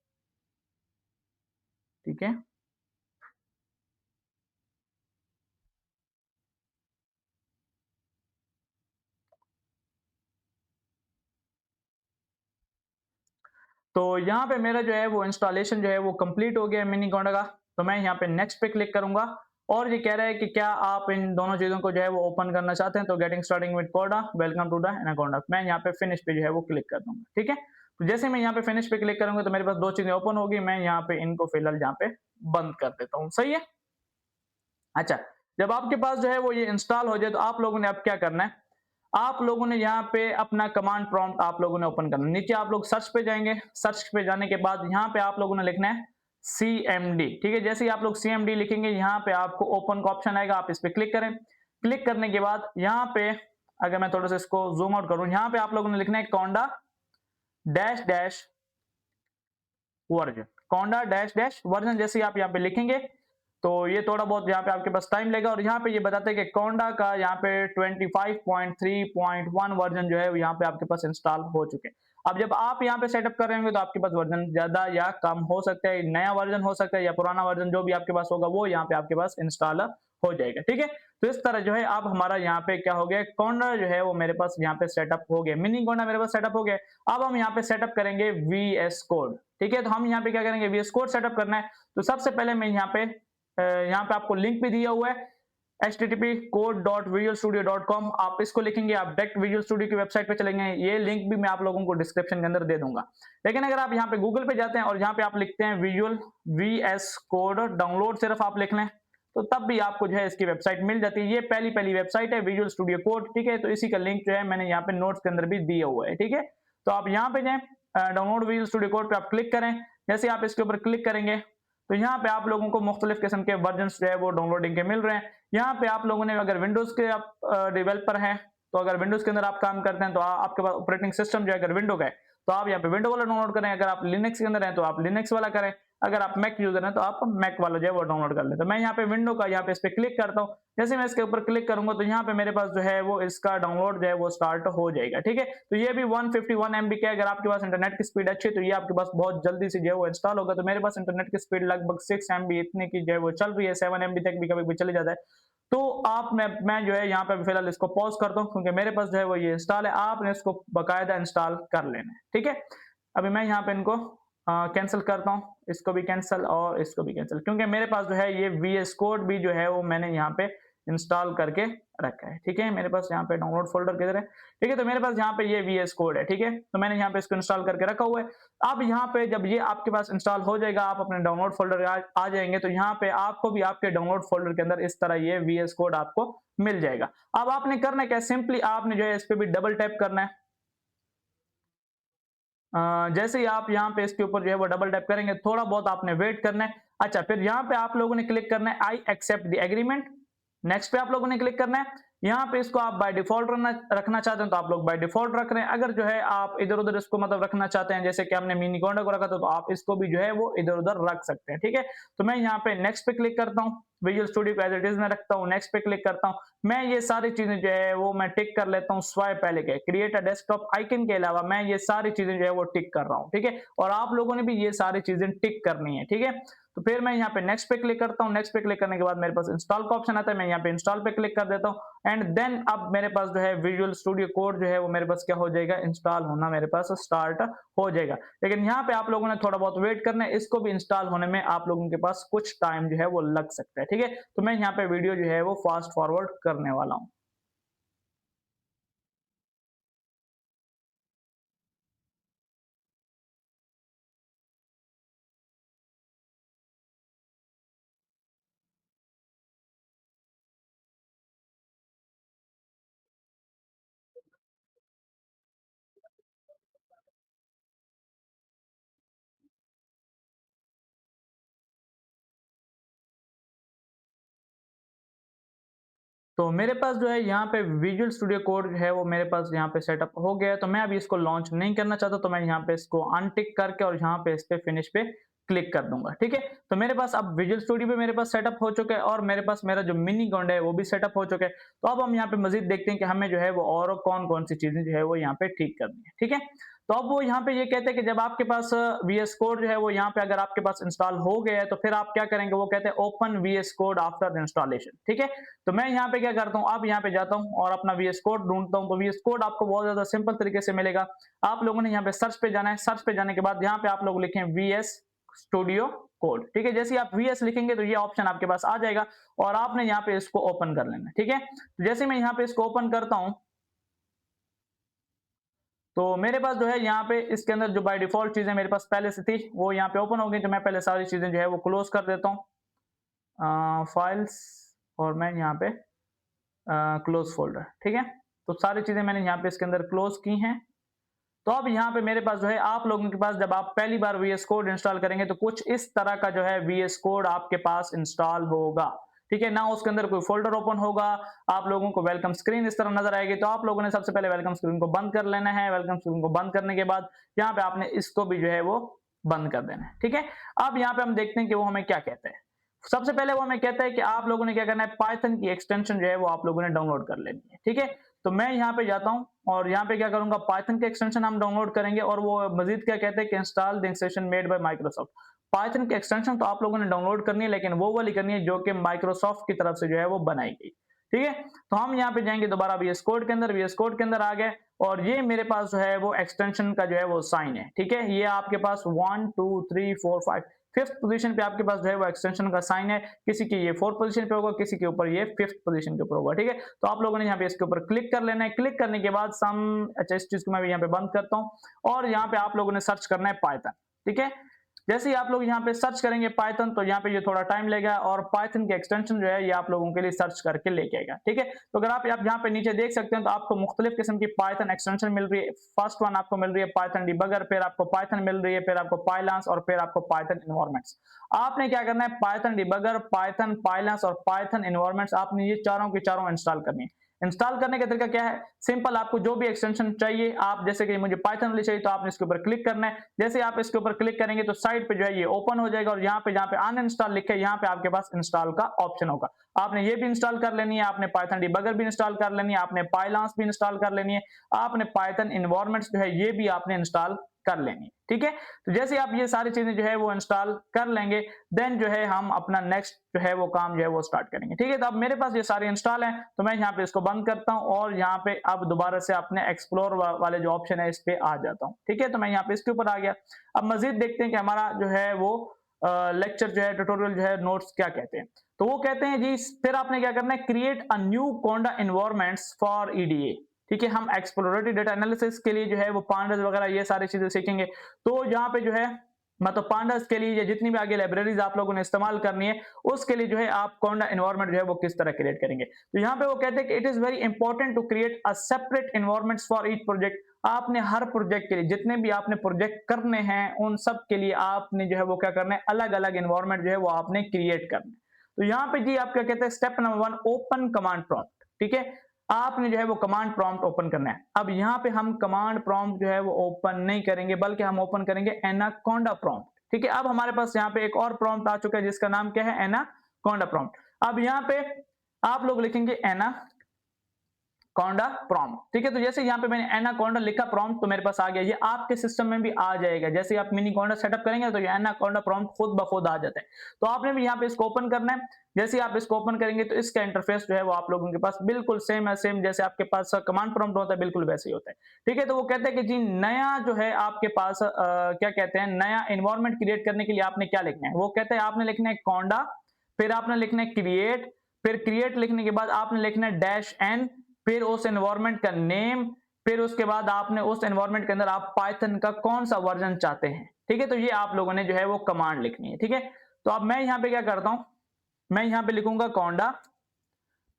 ठीक है। तो यहाँ पे मेरा जो है वो इंस्टॉलेशन जो है वो कंप्लीट हो गया है मिनी गोंडा का। तो मैं यहाँ पे नेक्स्ट पे क्लिक करूंगा, और ये कह रहा है कि क्या आप इन दोनों चीजों को जो है वो ओपन करना चाहते हैं, तो गेटिंग स्टार्टिंग विद कोडा, वेलकम टू द एनाकोंडा। मैं यहाँ पे फिनिश पे जो है वो क्लिक कर दूंगा, ठीक है। तो जैसे मैं यहाँ पे फिनिश पे क्लिक करूंगा तो मेरे पास दो चीजें ओपन होगी, मैं यहाँ पे इनको फिलहाल यहाँ पे बंद कर देता हूँ, सही है। अच्छा, जब आपके पास जो है वो ये इंस्टॉल हो जाए तो आप लोगों ने अब क्या करना है, आप लोगों ने यहाँ पे अपना कमांड प्रॉम्प्ट आप लोगों ने ओपन करना है। नीचे आप लोग सर्च पे जाएंगे, सर्च पे जाने के बाद यहाँ पे आप लोगों ने लिखना है CMD, ठीक है। जैसे ही आप लोग CMD लिखेंगे, यहाँ पे आपको ओपन का ऑप्शन आएगा, आप इस पे क्लिक करें। क्लिक करने के बाद यहाँ पे अगर मैं थोड़ा सा इसको जूम आउट करूं, यहाँ पे आप लोगों ने लिखना है कोंडा डैश डैश वर्जन, कोंडा डैश डैश वर्जन। जैसे ही आप यहाँ पे लिखेंगे तो ये थोड़ा बहुत यहाँ पे आपके पास टाइम लेगा, और यहाँ पे ये बताते हैं कि कोंडा का यहाँ पे 25.3.1 वर्जन जो है यहाँ पे आपके पास इंस्टॉल हो चुके हैं। अब जब आप यहाँ पे सेटअप कर रहे होंगे तो आपके पास वर्जन ज्यादा या कम हो सकता है, नया वर्जन हो सकता है या पुराना वर्जन, जो भी आपके पास होगा वो यहाँ पे आपके पास इंस्टॉल हो जाएगा, ठीक है। तो इस तरह जो है अब हमारा यहाँ पे क्या हो गया, कोंडा जो है वो मेरे पास यहाँ पे सेटअप हो गया, मिनी कोंडा मेरे पास सेटअप हो गया। अब हम यहाँ पे सेटअप करेंगे VS कोड, ठीक है। तो हम यहाँ पे क्या करेंगे, VS कोड सेटअप करना है। तो सबसे पहले मैं यहाँ पे आपको लिंक भी दिया हुआ है, http://code.visualstudio.com, आप इसको लिखेंगे, आप डायरेक्ट विजुअल स्टूडियो की वेबसाइट पे चलेंगे। ये लिंक भी मैं आप लोगों को डिस्क्रिप्शन के अंदर दे दूंगा। लेकिन अगर आप यहाँ पे गूगल पे जाते हैं और यहाँ पे आप लिखते हैं विजुअल VS कोड डाउनलोड, सिर्फ आप लिख लें तो तब भी आपको जो है इसकी वेबसाइट मिल जाती है। ये पहली वेबसाइट है विजुअल स्टूडियो कोड, ठीक है। तो इसी का लिंक जो है मैंने यहाँ पे नोट्स के अंदर भी दिया हुआ है, ठीक है। तो आप यहाँ पे जाए, डाउनलोड विजुअल स्टूडियो कोड पे आप क्लिक करें। जैसे आप इसके ऊपर क्लिक करेंगे तो यहाँ पे आप लोगों को मुख्तलिफ किस्म के वर्जन जो है वो डाउनलोडिंग के मिल रहे हैं। यहाँ पे आप लोगों ने अगर विंडोज के आप डेवलपर हैं, तो अगर विंडोज के अंदर आप काम करते हैं तो आपके पास ऑपरेटिंग सिस्टम जो है अगर विंडो का है तो आप यहाँ पे विंडो वाला डाउनलोड करें। अगर आप लिनक्स के अंदर हैं तो आप लिनक्स वाला करें। अगर आप मैक यूजर हैं तो आप मैक वाला जो है वो डाउनलोड कर लें। तो मैं यहाँ पे विंडो का यहाँ पे इस पे क्लिक करता हूँ। जैसे मैं इसके ऊपर क्लिक करूंगा तो यहाँ पे मेरे पास जो है वो इसका डाउनलोड जो है वो स्टार्ट हो जाएगा, ठीक है। तो ये भी 151 MB का, अगर आपके पास इंटरनेट की स्पीड अच्छी है तो ये आपके पास बहुत जल्दी से जो है वो इंस्टॉल होगा। तो मेरे पास इंटरनेट की स्पीड लगभग 6 MB इतने की जो है वो चल रही है, 7 MB तक भी कभी भी चले जाता है। तो मैं जो है यहाँ पे फिलहाल इसको पॉज करता हूँ, क्योंकि मेरे पास जो है वो ये इंस्टॉल है। आपने इसको बाकायदा इंस्टॉल कर लेना है, ठीक है। अभी मैं यहाँ पे इनको कैंसिल करता हूँ, इसको भी कैंसिल और इसको भी कैंसिल, क्योंकि मेरे पास जो है ये VS कोड भी जो है वो मैंने यहाँ पे इंस्टॉल करके रखा है, ठीक है। मेरे पास यहाँ पे डाउनलोड फोल्डर किधर है, ठीक है। तो मेरे पास यहाँ पे ये VS कोड है, ठीक है। तो मैंने यहाँ पे इसको इंस्टॉल करके रखा हुआ है। अब यहाँ पे जब ये आपके पास इंस्टॉल हो जाएगा, आप अपने डाउनलोड फोल्डर आ जाएंगे, तो यहाँ पे आपको भी आपके डाउनलोड फोल्डर के अंदर इस तरह ये VS कोड आपको मिल जाएगा। अब आपने करना क्या, सिंपली आपने जो है इस पे भी डबल टैप करना है। जैसे ही आप यहाँ पे इसके ऊपर जो है वो डबल टैप करेंगे, थोड़ा बहुत आपने वेट करना है। अच्छा, फिर यहाँ पे आप लोगों ने क्लिक करना है I accept the agreement. Next पे आप लोगों ने क्लिक करना है। यहाँ पे इसको आप बाय डिफ़ॉल्ट रखना चाहते हैं तो आप लोग बाय डिफ़ॉल्ट रख रहे हैं। अगर जो है आप इधर-उधर इसको मतलब रखना चाहते हैं, जैसे कि हमने मिनीकोंडा को रखा था, तो आप इसको भी जो है वो इधर-उधर रख सकते हैं, ठीक है? तो मैं यहाँ पे नेक्स्ट पे क्लिक करता हूँ, विजुअल स्टूडियो को एज़ इट इज़ मैं रखता हूँ, नेक्स्ट पे क्लिक करता हूँ। मैं ये सारी चीज़ें जो है वो मैं टिक कर लेता हूँ स्वाइप पहले के, क्रिएट अ डेस्कटॉप आइकन के अलावा मैं ये सारी चीज़ें जो है वो टिक कर रहा हूँ, ठीक है? और आप लोगों ने भी ये सारी चीज़ें टिक करनी है, ठीक है? तो फिर मैं यहाँ पे नेक्स्ट पे क्लिक करता हूँ, नेक्स्ट पे क्लिक करने के बाद मेरे पास इंस्टॉल का ऑप्शन आता है, मैं यहाँ पे इंस्टॉल पे क्लिक कर देता हूँ एंड देन अब मेरे पास जो है विजुअल स्टूडियो कोड जो है वो मेरे पास क्या हो जाएगा, इंस्टॉल होना मेरे पास स्टार्ट हो जाएगा। लेकिन यहाँ पे आप लोगों ने थोड़ा बहुत वेट करना है, इसको भी इंस्टॉल होने में आप लोगों के पास कुछ टाइम जो है वो लग सकता है, ठीक है? तो मैं यहाँ पे वीडियो जो है वो फास्ट फॉरवर्ड करने वाला हूँ। तो मेरे पास जो है यहाँ पे विजुअल स्टूडियो कोड जो है वो मेरे पास यहाँ पे सेटअप हो गया है, तो मैं अभी इसको लॉन्च नहीं करना चाहता, तो मैं यहाँ पे इसको अनटिक करके और यहाँ पे इस पे फिनिश पे क्लिक कर दूंगा, ठीक है? तो मेरे पास अब विजुअल स्टूडियो भी मेरे पास सेटअप हो चुका है और मेरे पास मेरा जो मिनी गोंडा है वो भी सेटअप हो चुका है। तो अब हम यहाँ पे मजीद देखते हैं कि हमें जो है वो और कौन कौन सी चीजें जो है वो यहाँ पे ठीक करनी है, ठीक है? तो अब वो यहाँ पे ये कहते हैं कि जब आपके पास वीएस कोड जो है वो यहाँ पे अगर आपके पास इंस्टॉल हो गया है तो फिर आप क्या करेंगे, वो कहते हैं open VS code after installation, ठीक है? तो मैं यहाँ पे क्या करता हूँ, अब यहाँ पे जाता हूँ और अपना वीएस कोड ढूंढता हूँ। तो वीएस कोड आपको बहुत ज्यादा सिंपल तरीके से मिलेगा। आप लोगों ने यहाँ पे सर्च पे जाना है, सर्च पे जाने के बाद यहाँ पे आप लोग लिखें वीएस स्टूडियो कोड, ठीक है? जैसे ही आप वीएस लिखेंगे तो ये ऑप्शन आपके पास आ जाएगा और आपने यहाँ पे इसको ओपन कर लेना है, ठीक है? तो जैसे मैं यहाँ पे इसको ओपन करता हूँ तो मेरे पास जो है यहाँ पे इसके अंदर जो बाय डिफॉल्ट चीजें मेरे पास पहले से थी वो यहाँ पे ओपन हो गई। तो मैं पहले सारी चीजें जो है वो क्लोज कर देता हूँ, फाइल्स, और मैं यहाँ पे क्लोज फोल्डर, ठीक है? तो सारी चीजें मैंने यहाँ पे इसके अंदर क्लोज की हैं। तो अब यहाँ पे मेरे पास जो है आप लोगों के पास जब आप पहली बार वीएस कोड इंस्टॉल करेंगे तो कुछ इस तरह का जो है वीएस कोड आपके पास इंस्टॉल होगा, ठीक है? ना उसके अंदर कोई फोल्डर ओपन होगा, आप लोगों को वेलकम स्क्रीन इस तरह नजर आएगी। तो आप लोगों ने सबसे पहले वेलकम स्क्रीन को बंद कर लेना है। वेलकम स्क्रीन को बंद करने के बाद यहाँ पे आपने इसको भी जो है वो बंद कर देना है, ठीक है? अब यहाँ पे हम देखते हैं कि वो हमें क्या कहते हैं। सबसे पहले वो हमें कहता है कि आप लोगों ने क्या करना है, पाइथन की एक्सटेंशन जो है वो आप लोगों ने डाउनलोड कर लेनी है, ठीक है? तो मैं यहाँ पे जाता हूँ और यहाँ पे क्या करूंगा, पाइथन के एक्सटेंशन हम डाउनलोड करेंगे और वो मजीद क्या कहते हैं कि install the extension made by Microsoft. Python की एक्सटेंशन तो आप लोगों ने डाउनलोड करनी है, लेकिन वो वाली करनी है जो कि माइक्रोसॉफ्ट की तरफ से जो है वो बनाई गई, ठीक है? तो हम यहाँ पे जाएंगे दोबारा वीएस कोड के अंदर, वीएस कोड के अंदर आ गए और ये मेरे पास जो है वो एक्सटेंशन का जो है वो साइन है, ठीक है? ये आपके पास 1 2 3 4 5 फिफ्थ पोजीशन पे आपके पास जो है वो एक्सटेंशन का साइन है। किसी की ये फोर्थ पोजीशन पे होगा, किसी के ऊपर ये फिफ्थ पोजीशन के ऊपर होगा, ठीक है? तो आप लोगों ने यहाँ पे इसके ऊपर क्लिक कर लेना है। क्लिक करने के बाद अच्छा, इस चीज को मैं भी यहाँ पे बंद करता हूँ और यहाँ पे आप लोगों ने सर्च करना है पाइथन, ठीक है? जैसे ही आप लोग यहाँ पे सर्च करेंगे पाइथन तो यहाँ पे ये थोड़ा टाइम लेगा और पाइथन की एक्सटेंशन जो है ये आप लोगों के लिए सर्च करके लेके आएगा, ठीक है? तो अगर आप यहाँ पे नीचे देख सकते हैं तो आपको मुख्तलिफ किस्म की पाइथन एक्सटेंशन मिल रही है। फर्स्ट वन आपको मिल रही है पाइथन डिबगर, फिर आपको पाइथन मिल रही है, फिर आपको पाइलांस और फिर आपको पाइथन इन्वायरमेंट्स। आपने क्या करना है, पाइथन डिबगर, पाइथन पाइलांस और पाइथन इन्वायरमेंट्स, आपने ये चारों की चारों इंस्टॉल करनी है। इंस्टॉल करने का तरीका क्या है, सिंपल, आपको जो भी एक्सटेंशन चाहिए, आप जैसे कि मुझे पाइथन वाली चाहिए तो आपने इसके ऊपर क्लिक करना है। जैसे आप इसके ऊपर क्लिक करेंगे तो साइड पे जो है ये ओपन हो जाएगा और यहाँ पे जहाँ पे अनइंस्टॉल लिखे यहाँ पे आपके पास इंस्टॉल का ऑप्शन होगा। आपने ये भी इंस्टॉल कर लेनी है, आपने पाइथन डिबगर भी इंस्टॉल कर लेनी है, आपने पाइलांस भी इंस्टॉल कर लेनी है, आपने पाइथन इन्वायरमेंट्स जो है ये भी आपने इंस्टॉल कर लेनी है, ठीक है? तो जैसे आप ये सारी चीजें जो है वो इंस्टॉल कर लेंगे देन जो है हम अपना नेक्स्ट जो है वो काम जो है वो स्टार्ट करेंगे, ठीक है? तो अब मेरे पास ये सारे इंस्टॉल हैं तो मैं यहाँ पे इसको बंद करता हूँ और यहाँ पे अब दोबारा से अपने एक्सप्लोर वाले जो ऑप्शन है इस पे आ जाता हूँ, ठीक है? तो मैं यहाँ पे इसके ऊपर आ गया। अब मजीद देखते हैं कि हमारा जो है वो लेक्चर जो है, ट्यूटोरियल जो है, नोट्स क्या कहते हैं। तो वो कहते हैं जी फिर आपने क्या करना है, create a new Konda environments for EDA, ठीक है? हम एक्सप्लोरेटरी डेटा एनालिसिस के लिए जो है वो पांडास वगैरह ये सारी चीजें सीखेंगे। तो यहाँ पे जो है मतलब पांडास के लिए या जितनी भी आगे लाइब्रेरीज आप लोगों ने इस्तेमाल करनी है उसके लिए जो है आप कोंडा एनवायरमेंट जो है वो किस तरह क्रिएट करेंगे। तो यहाँ पे वो कहते हैं कि it is very important to create a separate environments for each project. आपने हर प्रोजेक्ट के लिए जितने भी आपने प्रोजेक्ट करने हैं उन सब के लिए आपने जो है वो क्या करना है, अलग अलग एनवायरमेंट जो है वो आपने क्रिएट करना है। तो यहाँ पे जी आप क्या कहते हैं, step number 1, open command prompt, ठीक है? आपने जो है वो कमांड प्रॉम्प्ट ओपन करना है। अब यहाँ पे हम कमांड प्रॉम्प्ट जो है वो ओपन नहीं करेंगे, बल्कि हम ओपन करेंगे एनाकोंडा प्रॉम्प्ट। ठीक है, अब हमारे पास यहाँ पे एक और प्रॉम्प्ट आ चुका है जिसका नाम क्या है, एनाकोंडा प्रॉम्प्ट। अब यहाँ पे आप लोग लिखेंगे एनाकोंडा प्रॉम्प्ट। ठीक है, तो जैसे यहाँ पे मैंने एनाकोंडा लिखा प्रॉम्प्ट तो मेरे पास आ गया। ये आपके सिस्टम में भी आ जाएगा, जैसे आप मिनीकोंडा सेटअप करेंगे तो ये एनाकोंडा प्रॉम्प्ट खुद ब खुद आ जाता है। तो आपने भी यहाँ पे इसको ओपन करना है। जैसे आप इसको ओपन करेंगे तो इसका इंटरफेस जो है वो आप लोगों के पास बिल्कुल सेम है, सेम जैसे आपके पास कमांड प्रॉम्प्ट होता है बिल्कुल वैसे ही होता है। ठीक है, तो वो कहते हैं कि जी नया जो है आपके पास क्या कहते हैं, नया एनवायरनमेंट क्रिएट करने के लिए आपने क्या लिखना है। वो कहते हैं आपने लिखना है कोंडा, फिर आपने लिखना है क्रिएट, फिर क्रिएट लिखने के बाद आपने लिखना है डैश एन, फिर उस एनवायरनमेंट का नेम, फिर उसके बाद आपने उस एनवायरनमेंट के अंदर आप पाइथन का कौन सा वर्जन चाहते हैं। ठीक है, तो ये आप लोगों ने जो है वो कमांड लिखनी है। ठीक है, तो अब मैं यहाँ पे क्या करता हूँ, मैं यहाँ पे लिखूंगा कोंडा,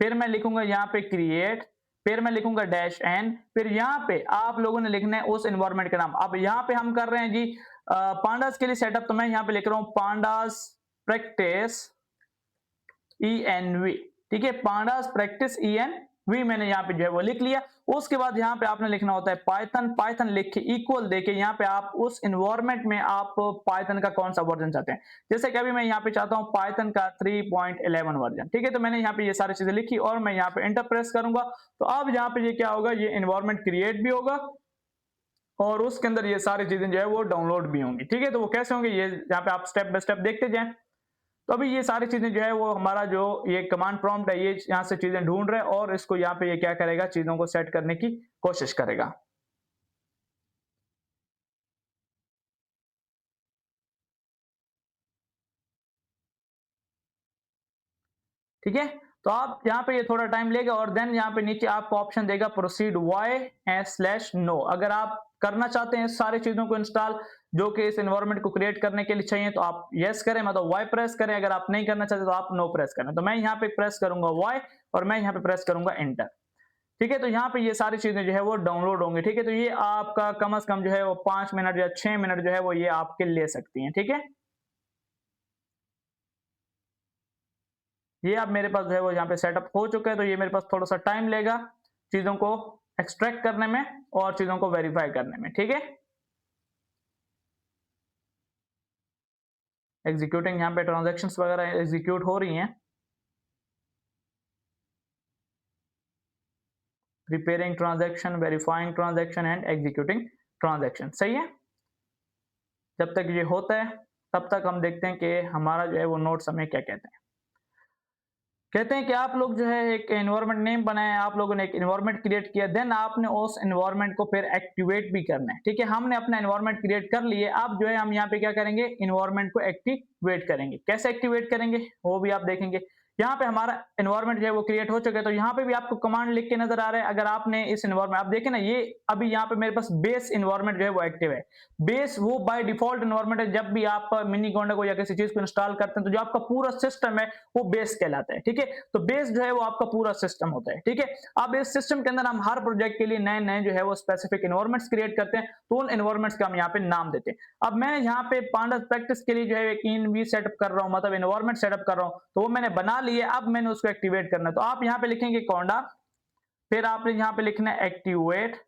फिर मैं लिखूंगा यहाँ पे क्रिएट, फिर मैं लिखूंगा डैश एन, फिर यहाँ पे आप लोगों ने लिखना है उस एनवायरनमेंट का नाम। अब यहाँ पे हम कर रहे हैं जी पांडास के लिए सेटअप, तो मैं यहाँ पे लिख रहा हूँ पांडास प्रैक्टिस ENV। ठीक है, पांडास प्रैक्टिस ENV मैंने यहाँ पे जो है वो लिख लिया। उसके बाद यहाँ पे आपने लिखना होता है पाइथन, पाइथन लिख के इक्वल देके यहाँ पे आप उस एनवायरनमेंट में आप पाइथन का कौन सा वर्जन चाहते हैं। जैसे कि अभी मैं यहाँ पे चाहता हूँ पाइथन का 3.11 वर्जन। ठीक है, तो मैंने यहाँ पे ये सारी चीजें लिखी और मैं यहाँ पे एंटर प्रेस करूंगा। तो अब यहाँ पे ये क्या होगा, ये एनवायरनमेंट क्रिएट भी होगा और उसके अंदर ये सारी चीजें जो है वो डाउनलोड भी होंगी। ठीक है, तो वो कैसे होंगे ये यहाँ पे आप स्टेप बाय स्टेप देखते जाएं। तो अभी ये सारी चीजें जो है वो हमारा जो ये कमांड प्रॉम्प्ट है ये यहाँ से चीजें ढूंढ रहा है और इसको यहाँ पे ये क्या करेगा, चीजों को सेट करने की कोशिश करेगा। ठीक है, तो आप यहाँ पे ये थोड़ा टाइम लेगा और देन यहाँ पे नीचे आपको ऑप्शन देगा प्रोसीड वाई स्लैश नो। अगर आप करना चाहते हैं सारी चीजों को इंस्टॉल जो कि इस एनवायरनमेंट को क्रिएट करने के लिए चाहिए तो आप यस करें, मतलब वाई प्रेस करें। अगर आप नहीं करना चाहते तो आप नो प्रेस करें। तो मैं यहाँ पे प्रेस करूंगा वाई और मैं यहाँ पे प्रेस करूंगा एंटर। ठीक है, तो यहाँ पे ये सारी चीजें जो है वो डाउनलोड होंगी। ठीक है, तो ये आपका कम से कम जो है वो 5 मिनट या 6 मिनट जो है वो ये आपके ले सकती हैं। ठीक है, ये अब मेरे पास जो है वो यहाँ पे सेटअप हो चुका है। तो ये मेरे पास थोड़ा सा टाइम लेगा चीजों को एक्सट्रैक्ट करने में और चीजों को वेरीफाई करने में। ठीक है, एग्जीक्यूटिंग यहाँ पे ट्रांजेक्शन्स वगैरह एग्जीक्यूट हो रही हैं। Preparing transaction, verifying transaction and executing transaction. सही है, जब तक ये होता है तब तक हम देखते हैं कि हमारा जो है वो नोट्स हमें क्या कहते हैं। कहते हैं कि आप लोग जो है एक एनवायरनमेंट नेम बनाया, आप लोगों ने एक एनवायरनमेंट क्रिएट किया, देन आपने उस एनवायरनमेंट को फिर एक्टिवेट भी करना है। ठीक है, हमने अपना एनवायरनमेंट क्रिएट कर लिए, अब जो है हम यहाँ पे क्या करेंगे, एनवायरनमेंट को एक्टिवेट करेंगे। कैसे एक्टिवेट करेंगे वो भी आप देखेंगे। यहाँ पे हमारा एनवायरनमेंट जो है वो क्रिएट हो चुका है, तो यहाँ पे भी आपको कमांड लिख के नजर आ रहा है। अगर आपने इस एनवायरनमेंट आप देखें ना, ये अभी यहाँ पे मेरे पास बेस एनवायरनमेंट जो है वो एक्टिव है। बेस वो बाय डिफॉल्ट एनवायरनमेंट है। जब भी आप मिनी गोंडा को या किसी चीज को इंस्टॉल करते हैं तो जो आपका पूरा सिस्टम है वो बेस कहलाता है। ठीक है, तो बेस जो है वो आपका पूरा सिस्टम होता है। ठीक है, अब इस सिस्टम के अंदर हम हर प्रोजेक्ट के लिए नए नए जो है वो स्पेसिफिक एनवायरनमेंट्स क्रिएट करते हैं, तो उन एनवायरनमेंट्स का हम यहाँ पे नाम देते हैं। अब मैं यहाँ पे पांडा प्रैक्टिस के लिए जो है एक ENV सेटअप कर रहा हूँ, मतलब एनवायरनमेंट सेटअप कर रहा हूँ, तो वो मैंने बना लिया। अब मैंने उसको एक्टिवेट करना है, तो आप यहाँ पे लिखेंगे कोंडा, फिर आपने यहाँ पे लिखना है एक्टिवेट,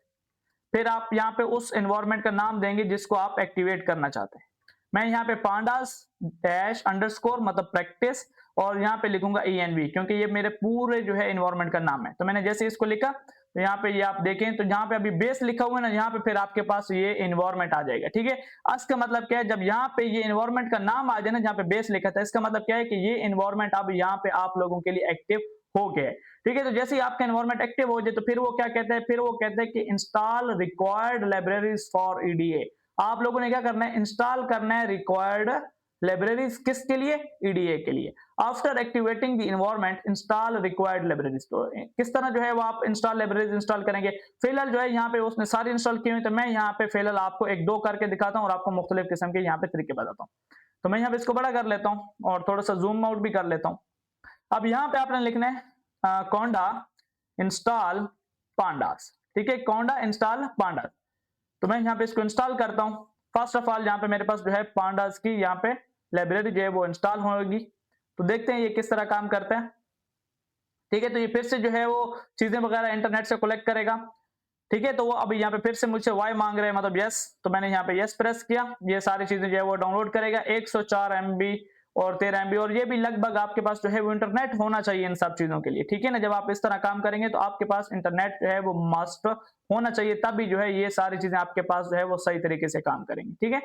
फिर आप यहाँ पे उस एनवायरनमेंट का नाम देंगे जिसको आप एक्टिवेट करना चाहते हैं। मैं यहाँ पे पांडास डैश अंडरस्कोर मतलब प्रैक्टिस और यहाँ पे लिखूंगा ENV, क्योंकि ये मेरे पूरे जो है एनवायरनमेंट का नाम है। तो मैंने जैसे इसको लिखा तो यहाँ पे ये आप देखें तो यहाँ पे अभी बेस लिखा हुआ है ना, यहाँ पे फिर आपके पास ये एनवायरनमेंट आ जाएगा। ठीक है, इसका मतलब क्या है, जब यहाँ पे ये एनवायरनमेंट का नाम आ जाए ना जहाँ पे बेस लिखा था, इसका मतलब क्या है कि ये एनवायरनमेंट अब यहाँ पे आप लोगों के लिए एक्टिव हो गया है। ठीक है, तो जैसे ही आपका एनवायरनमेंट एक्टिव हो जाए तो फिर वो क्या कहता है, फिर वो कहता है कि install required libraries for EDA। आप लोगों ने क्या करना है, इंस्टॉल करना है रिक्वायर्ड लाइब्रेरीज किसके लिए, EDA के लिए। After activating the environment install required libraries. तो किस तरह जो है वो आप इंस्टॉल लाइब्रेरीज इंस्टॉल करेंगे। फिलहाल जो है यहाँ पे उसने सारी इंस्टॉल की हुई, तो मैं यहाँ पे फिलहाल आपको एक दो करके दिखाता हूँ और आपको मुख्तलिफ किस्म के यहाँ पे तरीके बताता हूँ। तो मैं यहाँ पे इसको बड़ा कर लेता हूँ और थोड़ा सा जूम आउट भी कर लेता हूँ। अब यहाँ पे आपने लिखना है कोंडा इंस्टॉल पांडास। ठीक है, कोंडा इंस्टॉल पांडास। तो मैं यहाँ पे इसको इंस्टॉल करता हूँ। फर्स्ट ऑफ ऑल यहाँ पे मेरे पास जो है पांडास की यहाँ पे लाइब्रेरी जो है वो इंस्टॉल होगी। तो देखते हैं ये किस तरह काम करता है। ठीक है, तो ये फिर से जो है वो चीज़ें वगैरह इंटरनेट से कलेक्ट करेगा। ठीक है, तो वो अभी यहाँ पे फिर से मुझसे वाई माँग रहे हैं मतलब यस, तो मैंने यहाँ पे यस प्रेस किया। ये सारी चीज़ें जो है वो डाउनलोड करेगा 104 एमबी और 13 एमबी, और ये भी लगभग आपके पास जो है वो इंटरनेट होना चाहिए इन सब चीज़ों के लिए। ठीक है ना? जब आप इस तरह काम करेंगे तो आपके पास इंटरनेट जो है वो मस्ट होना चाहिए, तभी जो है ये सारी चीज़ें आपके पास जो है वो सही तरीके से काम करेंगी। ठीक है?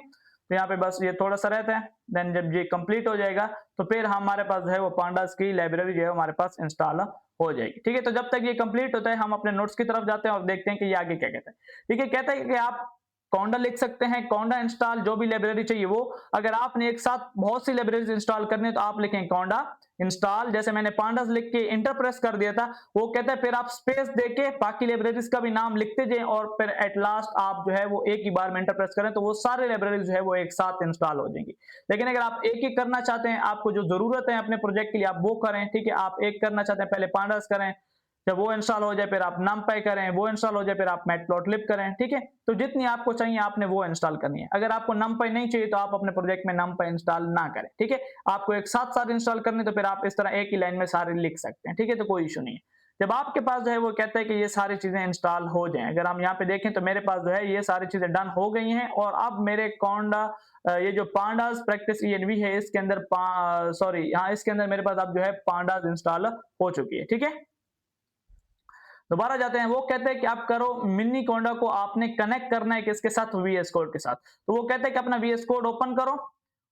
तो यहाँ पे बस ये थोड़ा-सा रहता है, देन जब ये कंप्लीट हो जाएगा तो फिर हमारे पास जो है वो पांडास की लाइब्रेरी जो है हमारे पास इंस्टॉल हो जाएगी। ठीक है? तो जब तक ये कंप्लीट होता है हम अपने नोट्स की तरफ जाते हैं और देखते हैं कि ये आगे क्या कहता है। ठीक है? कहता है कि आप कॉन्डा लिख सकते हैं, कॉन्डा इंस्टॉल जो भी लाइब्रेरी चाहिए वो। अगर आपने एक साथ बहुत सी लाइब्रेरीज इंस्टॉल करनी है तो आप लिखें कॉन्डा इंस्टॉल, जैसे मैंने पांडास लिख के इंटर प्रेस कर दिया था, वो कहता है फिर आप स्पेस देके बाकी लाइब्रेरीज का भी नाम लिखते जाएं और फिर एट लास्ट आप जो है वो एक ही बार में इंटर प्रेस करें तो वो सारे लाइब्रेरीज जो है वो एक साथ इंस्टॉल हो जाएंगी। लेकिन अगर आप एक ही करना चाहते हैं, आपको जो जरूरत है अपने प्रोजेक्ट के लिए आप वो करें। ठीक है? आप एक करना चाहते हैं पहले पांडास करें, जब वो इंस्टॉल हो जाए फिर आप numpy करें, वो इंस्टॉल हो जाए फिर आप मैटप्लॉटलिब करें। ठीक है? तो जितनी आपको चाहिए आपने वो इंस्टॉल करनी है। अगर आपको numpy नहीं चाहिए तो आप अपने प्रोजेक्ट में numpy इंस्टॉल ना करें। ठीक है? आपको एक साथ सारे इंस्टॉल करने तो फिर आप इस तरह एक ही लाइन में सारे लिख सकते हैं। ठीक है? तो कोई इशू नहीं है। जब आपके पास जो है वो कहता है कि ये सारी चीजें इंस्टॉल हो जाएं, अगर हम यहाँ पे देखें तो मेरे पास जो है ये सारी चीजें डन हो गई हैं और अब मेरे कॉन्डा ये जो पांडास प्रैक्टिस ENV है इसके अंदर सॉरी हाँ इसके अंदर मेरे पास अब जो है पांडास इंस्टॉल हो चुकी है। ठीक है? दोबारा जाते हैं, वो कहते हैं कि आप करो मिनी कोंडा को आपने कनेक्ट करना है किसके साथ, वीएस कोड के साथ। तो वो कहते हैं कि अपना वीएस कोड ओपन करो,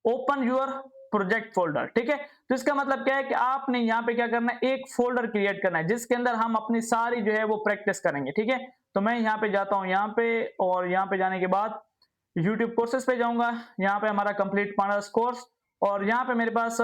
ओपन योर प्रोजेक्ट फोल्डर। ठीक है? तो इसका मतलब क्या है कि आपने यहाँ पे क्या करना है, एक फोल्डर क्रिएट करना है जिसके अंदर हम अपनी सारी जो है वो प्रैक्टिस करेंगे। ठीक है? तो मैं यहाँ पे जाता हूँ यहाँ पे, और यहाँ पे जाने के बाद यूट्यूब कोर्सेज पे जाऊंगा। यहाँ पे हमारा कंप्लीट पांडास कोर्स, और यहाँ पे मेरे पास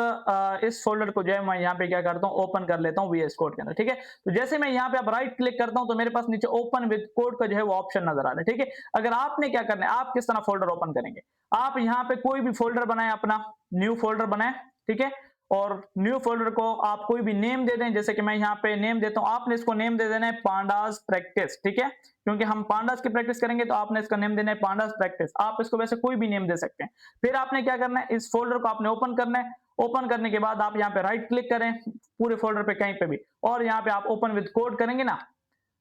इस फोल्डर को जो है मैं यहाँ पे क्या करता हूँ, ओपन कर लेता हूँ वीएस कोड के अंदर। ठीक है? तो जैसे मैं यहाँ पे अब राइट क्लिक करता हूँ तो मेरे पास नीचे ओपन विद कोड का जो है वो ऑप्शन नजर आ रहा है। ठीक है? अगर आपने क्या करना है, आप किस तरह फोल्डर ओपन करेंगे, आप यहाँ पे कोई भी फोल्डर बनाए, अपना न्यू फोल्डर बनाए। ठीक है? और न्यू फोल्डर को आप कोई भी नेम दे दें, जैसे कि मैं यहाँ पे नेम देता हूँ, आपने इसको नेम दे देना है पांडास प्रैक्टिस। ठीक है? क्योंकि हम पांडास की प्रैक्टिस करेंगे तो आपने इसका नेम देना है पांडास प्रैक्टिस। आप इसको वैसे कोई भी नेम दे सकते हैं। फिर आपने क्या करना है, इस फोल्डर को आपने ओपन करना है। ओपन करने के बाद आप यहाँ पे राइट क्लिक करें पूरे फोल्डर पे कहीं पे भी, और यहाँ पे आप ओपन विद कोड करेंगे ना,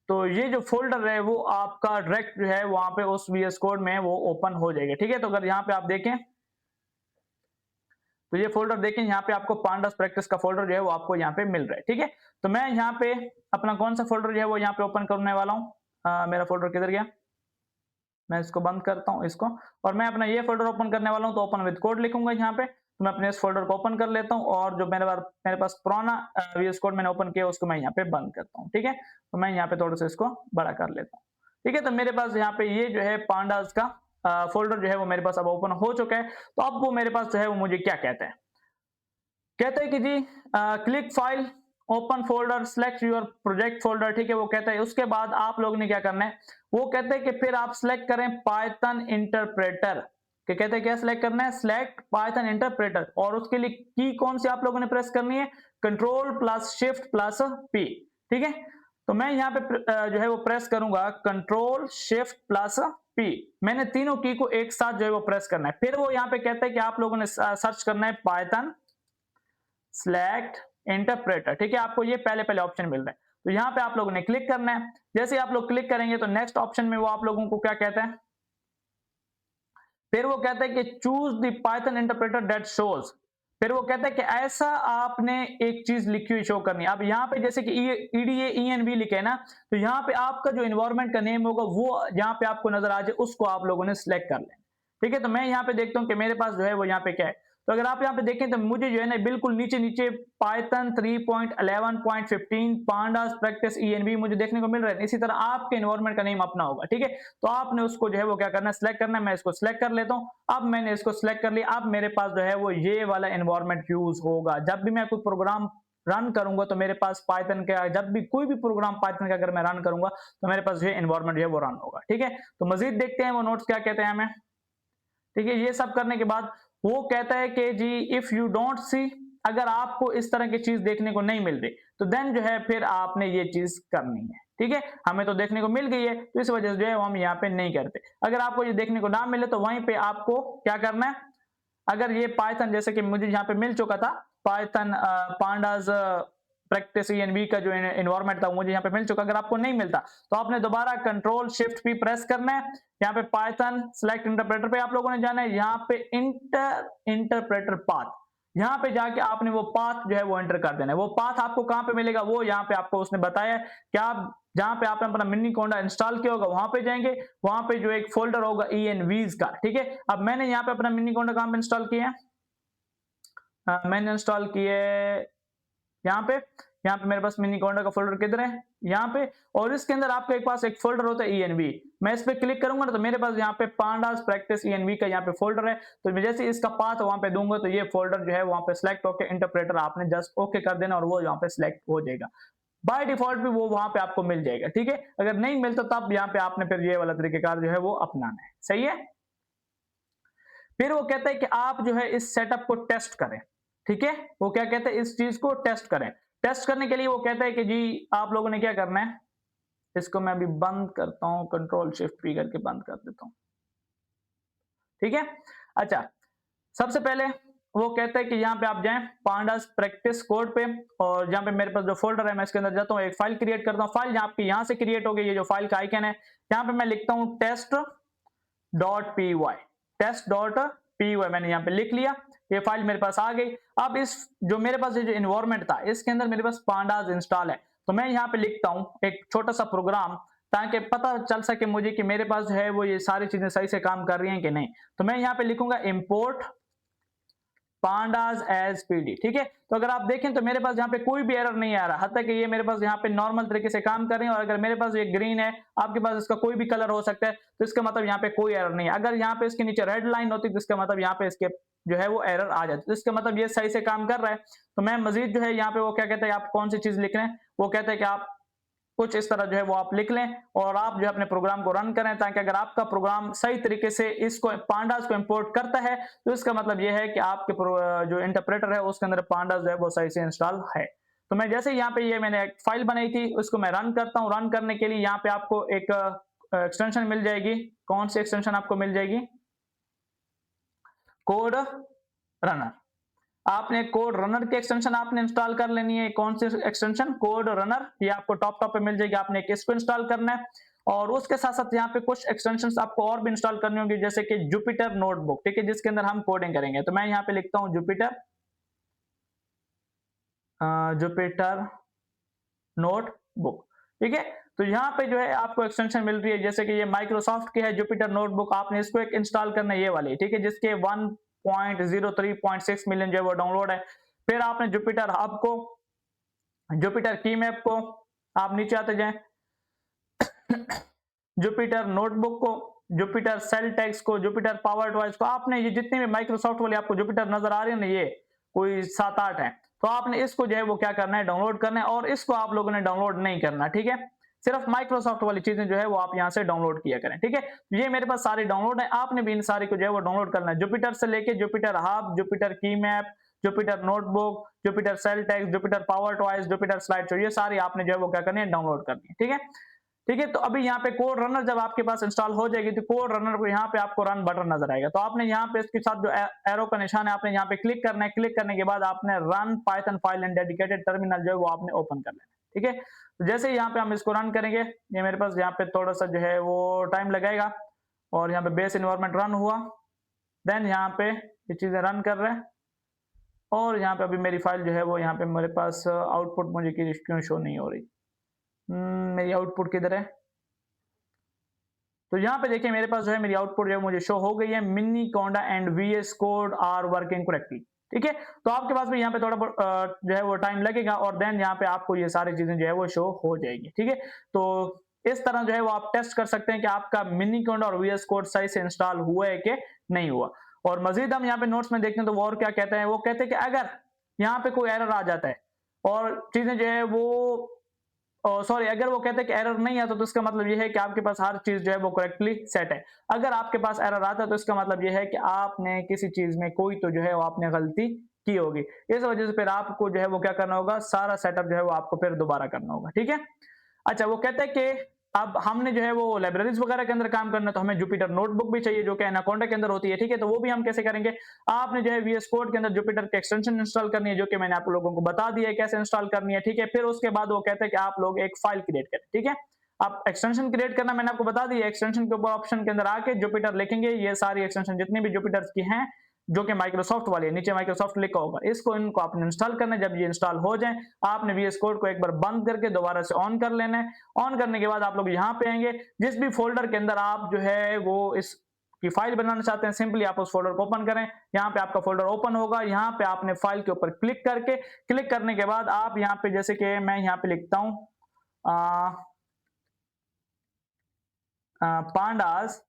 तो ये जो फोल्डर है वो आपका डायरेक्ट जो है वहां पे उस वीएस कोड में वो ओपन हो जाएगा। ठीक है? तो अगर यहाँ पे आप देखें तो ये फोल्डर देखें, यहाँ पे आपको पांडास प्रैक्टिस का फोल्डर जो है वो आपको यहाँ पे मिल रहा है। ठीक है? तो मैं यहाँ पे अपना कौन सा फोल्डर जो है वो यहाँ पे ओपन करने वाला हूँ। मेरा फोल्डर किधर गया, मैं इसको बंद करता हूँ इसको, और मैं अपना ये फोल्डर ओपन करने वाला हूँ तो ओपन विद कोड लिखूंगा यहाँ पे। तो मैं अपने इस फोल्डर को ओपन कर लेता हूँ, और जो मेरे पास पुराना वीएस कोड मैंने ओपन किया उसको मैं यहाँ पे बंद करता हूँ। ठीक है? तो मैं यहाँ पे थोड़ा सा इसको बड़ा कर लेता हूँ। ठीक है? तो मेरे पास यहाँ पे ये जो है पांडास का फोल्डर जो है वो मेरे पास अब ओपन हो चुका है। तो अब वो मेरे पास जो है वो मुझे क्या कहता है, कहता है कि जी click file open folder select your project folder. ठीक है? वो कहता है उसके बाद आप लोगों ने क्या करना है, वो कहते हैं कि फिर आप सिलेक्ट करें पाइथन इंटरप्रेटर। क्या कहते हैं, क्या सिलेक्ट करना है, सिलेक्ट पाइथन इंटरप्रेटर, और उसके लिए की कौन सी आप लोगों ने प्रेस करनी है, control plus shift plus P. ठीक है? तो मैं यहाँ पे जो है वो प्रेस करूंगा कंट्रोल शिफ्ट प्लस पी। मैंने तीनों की को एक साथ जो है वो प्रेस करना है। फिर वो यहाँ पे कहता है कि आप लोगों ने सर्च करना है पाइथन सिलेक्ट इंटरप्रेटर। ठीक है? आपको ये पहले पहले ऑप्शन मिल रहा है, तो यहाँ पे आप लोगों ने क्लिक करना है। जैसे आप लोग क्लिक करेंगे तो नेक्स्ट ऑप्शन में वो आप लोगों को क्या कहता है, फिर वो कहता है कि choose the Python interpreter that shows. फिर वो कहता है कि ऐसा आपने एक चीज लिखी हुई शो करनी है। अब यहाँ पे जैसे कि ईडीए ENV लिखे है ना, तो यहाँ पे आपका जो इन्वायरमेंट का नेम होगा वो यहाँ पे आपको नजर आ जाए, उसको आप लोगों ने सिलेक्ट कर लेना। ठीक है? तो मैं यहाँ पे देखता हूँ कि मेरे पास जो है वो यहाँ पे क्या है। तो अगर आप यहाँ पे देखें तो मुझे जो है ना बिल्कुल नीचे नीचे पाइथन 3.11.15 पांडास प्रैक्टिस ENV मुझे देखने को मिल रहा है। इसी तरह आपके इन्वायरमेंट का नेम अपना होगा। ठीक है? तो आपने उसको जो है वो क्या करना है, सिलेक्ट करना है। मैं इसको सिलेक्ट कर लेता हूँ। अब मैंने इसको सिलेक्ट कर लिया। अब मेरे पास जो है वो ये वाला इन्वायरमेंट यूज होगा। जब भी मैं कोई प्रोग्राम रन करूंगा तो मेरे पास पाइथन का, जब भी कोई भी प्रोग्राम पाइथन का अगर मैं रन करूंगा तो मेरे पास ये इन्वायरमेंट जो है वो रन होगा। ठीक है? तो मजीद देखते हैं वो नोट्स क्या कहते हैं हमें। ठीक है? ये सब करने के बाद वो कहता है कि जी इफ यू डोंट सी, अगर आपको इस तरह की चीज देखने को नहीं मिल रही तो देन जो है फिर आपने ये चीज करनी है। ठीक है? हमें तो देखने को मिल गई है तो इस वजह से जो है हम यहाँ पे नहीं करते। अगर आपको ये देखने को ना मिले तो वहीं पे आपको क्या करना है, अगर ये पाइथन जैसे कि मुझे यहाँ पे मिल चुका था पाइथन पांडास प्रैक्टिस ENV का जो एनवायरनमेंट था वो मुझे यहाँ पे मिल चुका। अगर आपको नहीं मिलता तो आपने दोबारा कंट्रोल शिफ्ट P प्रेस करना है। यहाँ पे पाइथन सेलेक्ट इंटरप्रेटर पे आप लोगों ने जाना है। यहाँ पे इंटरप्रेटर पाथ, यहाँ पे जाके आपने वो पाथ जो है वो एंटर कर देना है। वो पाथ आपको कहाँ पे मिलेगा, वो यहाँ पे आपको उसने बताया कि आप जहाँ पे आपने अपना मिनीकोंडा इंस्टॉल किया होगा वहां पे जाएंगे, वहां पे जो एक फोल्डर होगा ENVs का, ठीक है। अब मैंने यहाँ पे अपना मिनीकोंडा कहाँ पे इंस्टॉल किया है, मैंने इंस्टॉल किए यहाँ पे। यहाँ पे मेरे पास मिनीकोंडा का फोल्डर किधर है, यहाँ पे। और इसके अंदर आपके पास एक फोल्डर होता है ENV। मैं इस पे क्लिक करूंगा ना तो मेरे पास यहाँ पे पांडास प्रैक्टिस ENV का यहाँ पे फोल्डर है। तो मैं जैसे इसका पाथ वहां पे दूंगा तो ये फोल्डर जो है वहां पे सिलेक्ट होकर इंटरप्रेटर आपने जस्ट ओके कर देना और वो यहाँ पे सिलेक्ट हो जाएगा। बाय डिफॉल्ट भी वो वहां पे आपको मिल जाएगा, ठीक है। अगर नहीं मिलता तब यहाँ पे आपने फिर ये वाला तरीकेकार जो है वो अपनाना है, सही है। फिर वो कहता है कि आप जो है इस सेटअप को टेस्ट करें, ठीक है। वो क्या कहते हैं, इस चीज को टेस्ट करें। टेस्ट करने के लिए वो कहता है कि जी आप लोगों ने क्या करना है, इसको मैं अभी बंद करता हूं, कंट्रोल शिफ्ट पी करके बंद कर देता हूं, ठीक है। अच्छा, सबसे पहले वो कहता है कि यहाँ पे आप जाएं पांडास प्रैक्टिस कोड पे, और जहाँ पे मेरे पास जो फोल्डर है मैं इसके अंदर जाता हूँ, एक फाइल क्रिएट करता हूँ। फाइल यहाँ पे यहाँ से क्रिएट हो गई, ये जो फाइल का आइकन है यहाँ पे मैं लिखता हूँ test.py। test.py मैंने यहाँ पे लिख लिया, ये फाइल मेरे पास आ गई। अब इस जो मेरे पास ये जो इन्वायरमेंट था इसके अंदर मेरे पास पांडास इंस्टॉल है, तो मैं यहाँ पे लिखता हूँ एक छोटा सा प्रोग्राम ताकि पता चल सके मुझे कि मेरे पास जो है वो ये सारी चीजें सही से काम कर रही हैं कि नहीं। तो मैं यहाँ पे लिखूंगा इंपोर्ट पांडास एज पीडी, ठीक है। तो अगर आप देखें तो मेरे पास यहाँ पे कोई भी एरर नहीं आ रहा, हत्ता कि ये मेरे पास यहाँ पे नॉर्मल तरीके से काम कर रही है। और अगर मेरे पास ये ग्रीन है, आपके पास इसका कोई भी कलर हो सकता है, तो इसका मतलब यहाँ पे कोई एरर नहीं है। अगर यहाँ पे इसके नीचे रेड लाइन होती तो इसका मतलब यहाँ पे इसके जो है वो एरर आ जाती, तो इसका मतलब ये सही से काम कर रहा है। तो मैं मजीद जो है यहाँ पे वो क्या कहते हैं, आप कौन सी चीज लिख रहे हैं, वो कहते हैं कि आप कुछ इस तरह जो है वो आप लिख लें और आप जो है अपने प्रोग्राम को रन करें, ताकि अगर आपका प्रोग्राम सही तरीके से इसको पांडास को इंपोर्ट करता है तो इसका मतलब ये है कि आपके जो इंटरप्रेटर है उसके अंदर पांडास जो है वो सही से इंस्टॉल है। तो मैं जैसे यहाँ पे ये मैंने एक फाइल बनाई थी उसको मैं रन करता हूँ। रन करने के लिए यहाँ पे आपको एक एक्सटेंशन मिल जाएगी। कौन सी एक्सटेंशन आपको मिल जाएगी, कोड रनर। आपने कोड रनर की एक्सटेंशन आपने इंस्टॉल कर लेनी है। कौन सी एक्सटेंशन, कोड रनर, ये आपको टॉप पे मिल जाएगी। आपने इसको इंस्टॉल करना है और उसके साथ साथ यहाँ पे कुछ एक्सटेंशंस आपको और भी इंस्टॉल करनी होंगी, जैसे कि जुपिटर नोटबुक, ठीक है, जिसके अंदर हम कोडिंग करेंगे। तो मैं यहाँ पे लिखता हूँ जुपिटर नोटबुक, ठीक है। तो यहाँ पे जो है आपको एक्सटेंशन मिल रही है, जैसे कि ये माइक्रोसॉफ्ट की है जुपिटर नोटबुक, आपने इसको एक इंस्टॉल करना है, ये वाली, ठीक है, जिसके 1.03.6 मिलियन जो है वो डाउनलोड है। फिर आपने जुपिटर हब को, जुपिटर की मैप को, आप नीचे आते जाएं, जुपिटर नोटबुक को, जुपिटर सेल टेक्स को, जुपिटर पावर डिवाइस को, आपने ये जितने भी माइक्रोसॉफ्ट वाले आपको जुपिटर नजर आ रहे हैं ना, ये कोई 7-8 है, तो आपने इसको जो है वो क्या करना है, डाउनलोड करना है। और इसको आप लोगों ने डाउनलोड नहीं करना, ठीक है। सिर्फ माइक्रोसॉफ्ट वाली चीजें जो है वो आप यहाँ से डाउनलोड किया करें, ठीक है। ये मेरे पास सारी डाउनलोड है, आपने भी इन सारी को जो है वो डाउनलोड करना है। जुपिटर से लेके जुपिटर हब, जुपिटर की map, Jupyter notebook, Jupiter sale tax, Jupiter power device, Jupiter slide show, ये सारी आपने जो है वो क्या करनी है, डाउनलोड करनी है, ठीक है। ठीक है, तो अभी यहाँ पे कोड रनर जब आपके पास इंस्टॉल हो जाएगी तो कोड रनर को यहाँ पे आपको रन बटन नजर आएगा। तो आपने यहाँ पे इसके साथ जो एरो का निशान है आपने यहाँ पे क्लिक करना है। क्लिक करने के बाद आपने run Python file in dedicated terminal जो है वो आपने ओपन कर लेना है, ठीक है। तो जैसे यहाँ पे हम इसको रन करेंगे, ये मेरे पास यहाँ पे थोड़ा सा जो है वो टाइम लगेगा और यहाँ पे बेस इन्वायरमेंट रन हुआ, देन यहाँ पे ये चीजें रन कर रहे हैं और यहाँ पे अभी मेरी फाइल जो है वो यहाँ पे मेरे पास आउटपुट मुझे क्यों शो नहीं हो रही, मेरी आउटपुट किधर है। तो यहाँ पे देखिए मेरे पास जो है मेरी आउटपुट जो है मुझे शो हो गई है, Miniconda and VS code are working correctly, ठीक है। तो आपके पास भी यहाँ पे थोड़ा जो है वो टाइम लगेगा और देन यहाँ पे आपको ये सारी चीजें जो है वो शो हो जाएगी, ठीक है। तो इस तरह जो है वो आप टेस्ट कर सकते हैं कि आपका मिनीकोंडा और VS कोड सही से इंस्टॉल हुआ है कि नहीं हुआ। और मजीद हम यहाँ पे नोट्स में देखते हैं तो वो और क्या कहते हैं, वो कहते हैं कि अगर यहाँ पे कोई एरर आ जाता है और चीजें जो है वो सॉरी, अगर वो कहते हैं कि एरर नहीं आता तो इसका मतलब ये है कि आपके पास हर चीज जो है वो करेक्टली सेट है। अगर आपके पास एरर आता है तो इसका मतलब ये है कि आपने किसी चीज में कोई तो जो है वो आपने गलती की होगी। इस वजह से फिर आपको जो है वो क्या करना होगा, सारा सेटअप जो है वो आपको फिर दोबारा करना होगा, ठीक है। अच्छा, वो कहते हैं कि अब हमने जो है वो लाइब्रेरीज वगैरह के अंदर काम करना है, तो हमें जुपिटर नोटबुक भी चाहिए जो कि एनाकोंडा के अंदर होती है, ठीक है? तो वो भी हम कैसे करेंगे? आपने जो है वीएस कोड के अंदर जुपिटर की एक्सटेंशन इंस्टॉल करनी है, जो कि मैंने आप लोगों को बता दिया है कैसे इंस्टॉल करनी है, ठीक है? फिर उसके बाद वो कहते हैं कि आप लोग एक फाइल क्रिएट करें, ठीक है? आप एक्सटेंशन क्रिएट करना मैंने आपको बता दिया, एक्सटेंशन के ऊपर ऑप्शन के अंदर आके जुपिटर लिखेंगे, ये सारी एक्सटेंशन जितनी भी जुपिटर की हैं, जो कि माइक्रोसॉफ्ट वाली है, नीचे माइक्रोसॉफ्ट लिखा होगा, इसको इनको आपने इंस्टॉल करना है। जब ये इंस्टॉल हो जाए, आपने वीएस कोड को एक बार बंद करके दोबारा से ऑन कर लेना है। ऑन करने के बाद आप लोग यहाँ पे आएंगे, जिस भी फोल्डर के अंदर आप जो है वो इस की फाइल बनाना चाहते हैं, सिंपली आप उस फोल्डर को ओपन करें। यहाँ पे आपका फोल्डर ओपन होगा, यहाँ पे आपने फाइल के ऊपर क्लिक करके, क्लिक करने के बाद आप यहाँ पे जैसे कि मैं यहाँ पे लिखता हूँ पांडास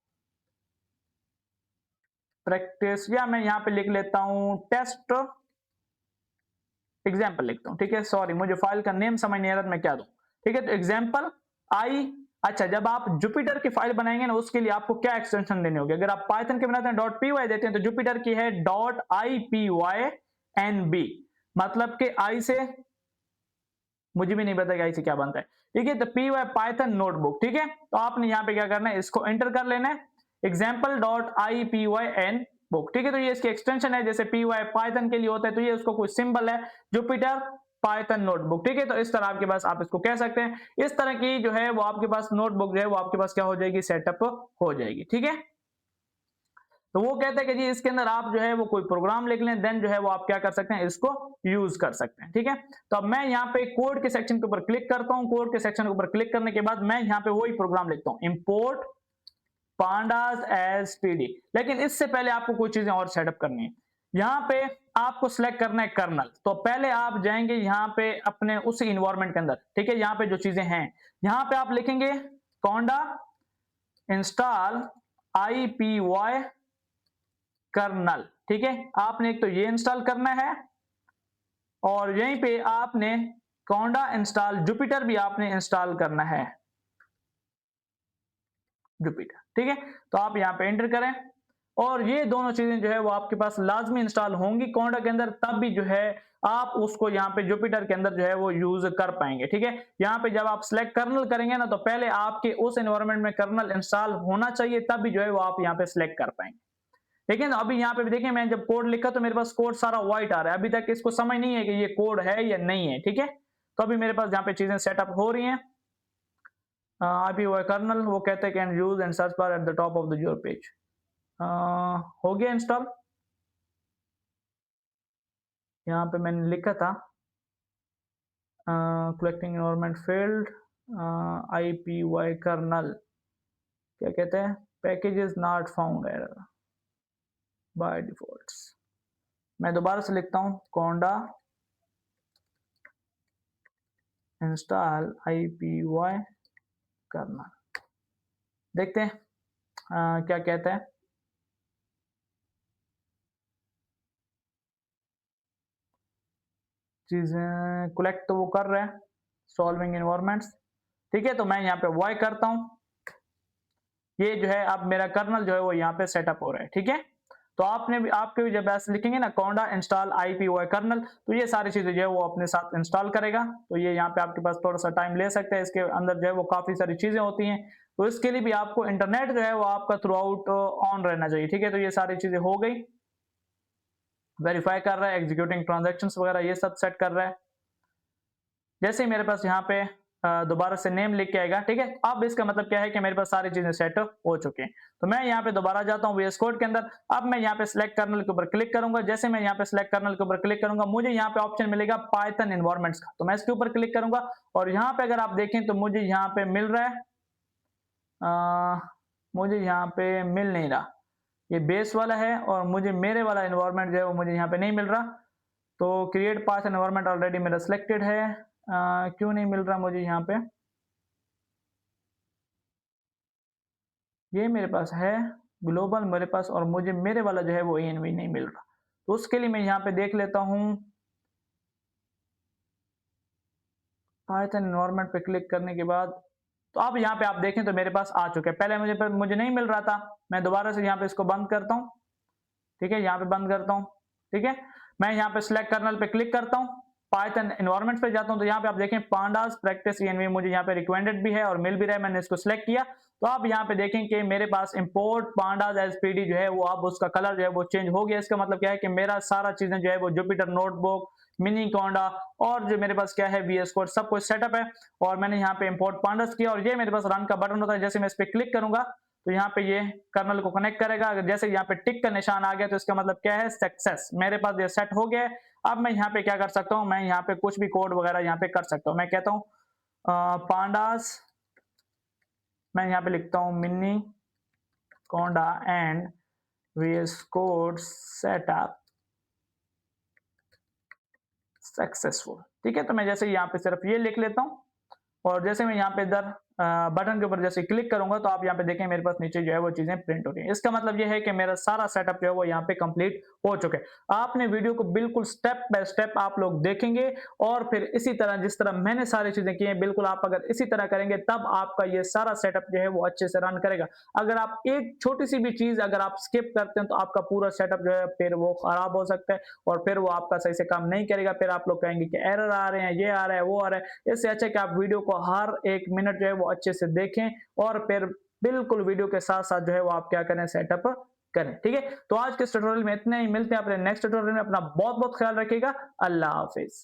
प्रैक्टिस, या मैं यहाँ पे लिख लेता हूँ टेस्ट एग्जाम्पल लिखता हूँ, ठीक है? सॉरी, मुझे फाइल का नेम समझ नहीं आ रहा मैं क्या दूं, ठीक है? तो एग्जाम्पल आई। अच्छा, जब आप जुपिटर की फाइल बनाएंगे ना, उसके लिए आपको क्या एक्सटेंशन देनी होगी? अगर आप पाइथन के बनाते हैं .py देते हैं, तो जुपिटर की है .ipynb, मतलब कि आई से, मुझे भी नहीं पता कि आई से क्या बनता है, ठीक है? तो py पाइथन नोटबुक, ठीक है? तो आपने यहाँ पे क्या करना है, इसको एंटर कर लेना है, example.ipyn बुक, ठीक है? तो ये इसकी एक्सटेंशन है, जैसे py पाइथन के लिए होता है, तो ये उसको कोई सिंबल है, जुपिटर पाइथन नोटबुक, ठीक है? तो इस तरह आपके पास, आप इसको कह सकते हैं, इस तरह की जो है वो आपके पास नोटबुक जो है वो आपके पास क्या हो जाएगी, सेटअप हो जाएगी, ठीक है? तो वो कहते हैं कि जी इसके अंदर आप जो है वो कोई प्रोग्राम लिख लें, देन जो है वो आप क्या कर सकते हैं, इसको यूज कर सकते हैं, ठीक है? तो अब मैं यहाँ पे कोड के सेक्शन के ऊपर क्लिक करता हूँ। कोड के सेक्शन के ऊपर क्लिक करने के बाद मैं यहाँ पे वही प्रोग्राम लिखता हूँ, इंपोर्ट पांडास एज पीडी। लेकिन इससे पहले आपको कुछ चीजें और सेटअप करनी है। यहाँ पे आपको सिलेक्ट करना है कर्नल। तो पहले आप जाएंगे यहाँ पे अपने उस इन्वायरमेंट के अंदर, ठीक है? यहाँ पे जो चीजें हैं, यहाँ पे आप लिखेंगे कोंडा इंस्टॉल IPY कर्नल, ठीक है? आपने एक तो ये इंस्टॉल करना है, और यहीं पे आपने कोंडा इंस्टॉल जुपिटर भी आपने इंस्टॉल करना है, जुपिटर, ठीक है? तो आप यहाँ पे एंटर करें, और ये दोनों चीजें जो है वो आपके पास लाजमी इंस्टॉल होंगी कोंडा के अंदर, तब भी जो है आप उसको यहाँ पे जुपिटर के अंदर जो है वो यूज कर पाएंगे, ठीक है? यहाँ पे जब आप सिलेक्ट कर्नल करेंगे ना, तो पहले आपके उस एनवायरनमेंट में कर्नल इंस्टॉल होना चाहिए, तब भी जो है वो आप यहाँ पे सिलेक्ट कर पाएंगे। लेकिन अभी यहाँ पे भी देखिए, मैं जब कोड लिखा तो मेरे पास कोड सारा व्हाइट आ रहा है, अभी तक इसको समझ नहीं है कि ये कोड है या नहीं है, ठीक है? तो अभी मेरे पास यहाँ पे चीजें सेटअप हो रही हैं। IPY कर्नल, वो कहते हैं can use and search bar at the top of the your page. हो गया इंस्टॉल। यहाँ पे मैंने लिखा था collecting environment field IPY kernel, क्या कहते हैं, package is not found error by defaults. मैं दोबारा से लिखता हूँ, कोंडा इंस्टॉल IPY कर्नल, देखते हैं क्या कहता है। चीजें कलेक्ट तो वो कर रहे हैं, सॉल्विंग एनवायरनमेंट्स, ठीक है? तो मैं यहाँ पे वाई करता हूँ, ये जो है अब मेरा कर्नल जो है वो यहाँ पे सेटअप हो रहा है, ठीक है? तो आपने भी, आपके भी जब ऐसे लिखेंगे ना कोंडा इंस्टॉल IPY कर्नल, तो ये सारी चीजें जो है वो अपने साथ इंस्टॉल करेगा। तो ये यहाँ पे आपके पास थोड़ा सा टाइम ले सकता है, इसके अंदर जो है वो काफी सारी चीजें होती हैं, तो इसके लिए भी आपको इंटरनेट जो है वो आपका थ्रू आउट ऑन रहना चाहिए, ठीक है? तो ये सारी चीजें हो गई, वेरीफाई कर रहा है, एग्जीक्यूटिंग ट्रांजेक्शन वगैरह ये सब सेट कर रहा है। जैसे ही मेरे पास यहाँ पे दोबारा से नेम लिख के आएगा, ठीक है? अब इसका मतलब क्या है कि मेरे पास सारी चीजें सेट हो चुकी हैं। तो मैं यहाँ पे दोबारा जाता हूँ VS कोड के अंदर। अब मैं यहाँ पे सिलेक्ट कर्नल के ऊपर क्लिक करूंगा। जैसे मैं यहाँ पे सिलेक्ट कर्नल के ऊपर क्लिक करूंगा, मुझे यहाँ पे ऑप्शन मिलेगा पाइथन एनवायरनमेंट्स का, तो मैं इसके ऊपर क्लिक करूंगा, और यहाँ पे अगर आप देखें तो मुझे यहाँ पे मिल रहा है, मुझे यहाँ पे मिल नहीं रहा, ये बेस वाला है, और मुझे मेरे वाला एनवायरनमेंट जो है वो मुझे यहाँ पे नहीं मिल रहा। तो क्रिएट पाथ एनवायरनमेंट ऑलरेडी मेरा सिलेक्टेड है, क्यों नहीं मिल रहा मुझे यहाँ पे? ये मेरे पास है ग्लोबल मेरे पास, और मुझे मेरे वाला जो है वो ENV नहीं मिल रहा। तो उसके लिए मैं यहाँ पे देख लेता हूँ, पाइथन एनवायरनमेंट पे क्लिक करने के बाद, तो अब यहाँ पे आप देखें तो मेरे पास आ चुके हैं। पहले मुझे नहीं मिल रहा था, मैं दोबारा से यहाँ पे इसको बंद करता हूँ, ठीक है? यहाँ पे बंद करता हूँ, ठीक है? मैं यहाँ पे सिलेक्ट कर्नल पे क्लिक करता हूँ, पाइथन एनवायरनमेंट पे जाता हूँ, तो यहाँ पे आप देखें पांडास प्रैक्टिस एनवी मुझे यहाँ पे रिकमेंडेड भी है और मिल भी रहा है, मैंने इसको सिलेक्ट किया। तो आप यहाँ पे देखें कि मेरे पास इंपोर्ट पांडास एज पीडी जो है वो अब उसका कलर जो है वो चेंज हो गया। इसका मतलब क्या है कि मेरा सारा चीजें जो है वो जुपिटर नोटबुक, मिनी कॉन्डा और जो मेरे पास क्या है वीएस कोड सब कुछ सेटअप है। और मैंने यहाँ पे इंपोर्ट पांडास किया और ये मेरे पास रन का बटन होता है। जैसे मैं इस पे क्लिक करूंगा तो यहाँ पे ये कर्नल को कनेक्ट करेगा। अगर जैसे यहाँ पे टिक का निशान आ गया तो इसका मतलब क्या है, सक्सेस, मेरे पास ये सेट हो गया है। अब मैं यहाँ पे क्या कर सकता हूँ, मैं यहाँ पे कुछ भी कोड वगैरह यहाँ पे कर सकता हूँ। मैं कहता हूँ पांडास, मैं यहाँ पे लिखता हूँ Miniconda and VS code setup successful. ठीक है, तो मैं जैसे यहाँ पे सिर्फ ये लिख लेता हूँ और जैसे मैं यहाँ पे इधर बटन के ऊपर जैसे क्लिक करूंगा तो आप यहाँ पे देखें मेरे पास नीचे जो है वो चीजें प्रिंट हो रही हैं। इसका मतलब ये है कि मेरा सारा सेटअप जो है वो यहाँ पे कंप्लीट हो चुका है। आपने वीडियो को बिल्कुल स्टेप बाय स्टेप आप लोग देखेंगे और फिर इसी तरह जिस तरह मैंने सारी चीजें की हैं बिल्कुल आप अगर इसी तरह करेंगे तब आपका ये सारा सेटअप जो है वो अच्छे से रन करेगा। अगर आप एक छोटी सी भी चीज अगर आप स्किप करते हैं तो आपका पूरा सेटअप जो है फिर वो खराब हो सकता है और फिर वो आपका सही से काम नहीं करेगा। फिर आप लोग कहेंगे कि एरर आ रहे हैं, ये आ रहा है, वो आ रहा है। इससे अच्छा कि आप वीडियो को हर एक मिनट जो है वो अच्छे से देखें और फिर बिल्कुल वीडियो के साथ साथ जो है वो आप क्या करें, सेटअप करें। ठीक है, तो आज के ट्यूटोरियल में इतने ही, मिलते हैं अपने नेक्स्ट ट्यूटोरियल में। अपना बहुत बहुत ख्याल रखिएगा। अल्लाह हाफिज।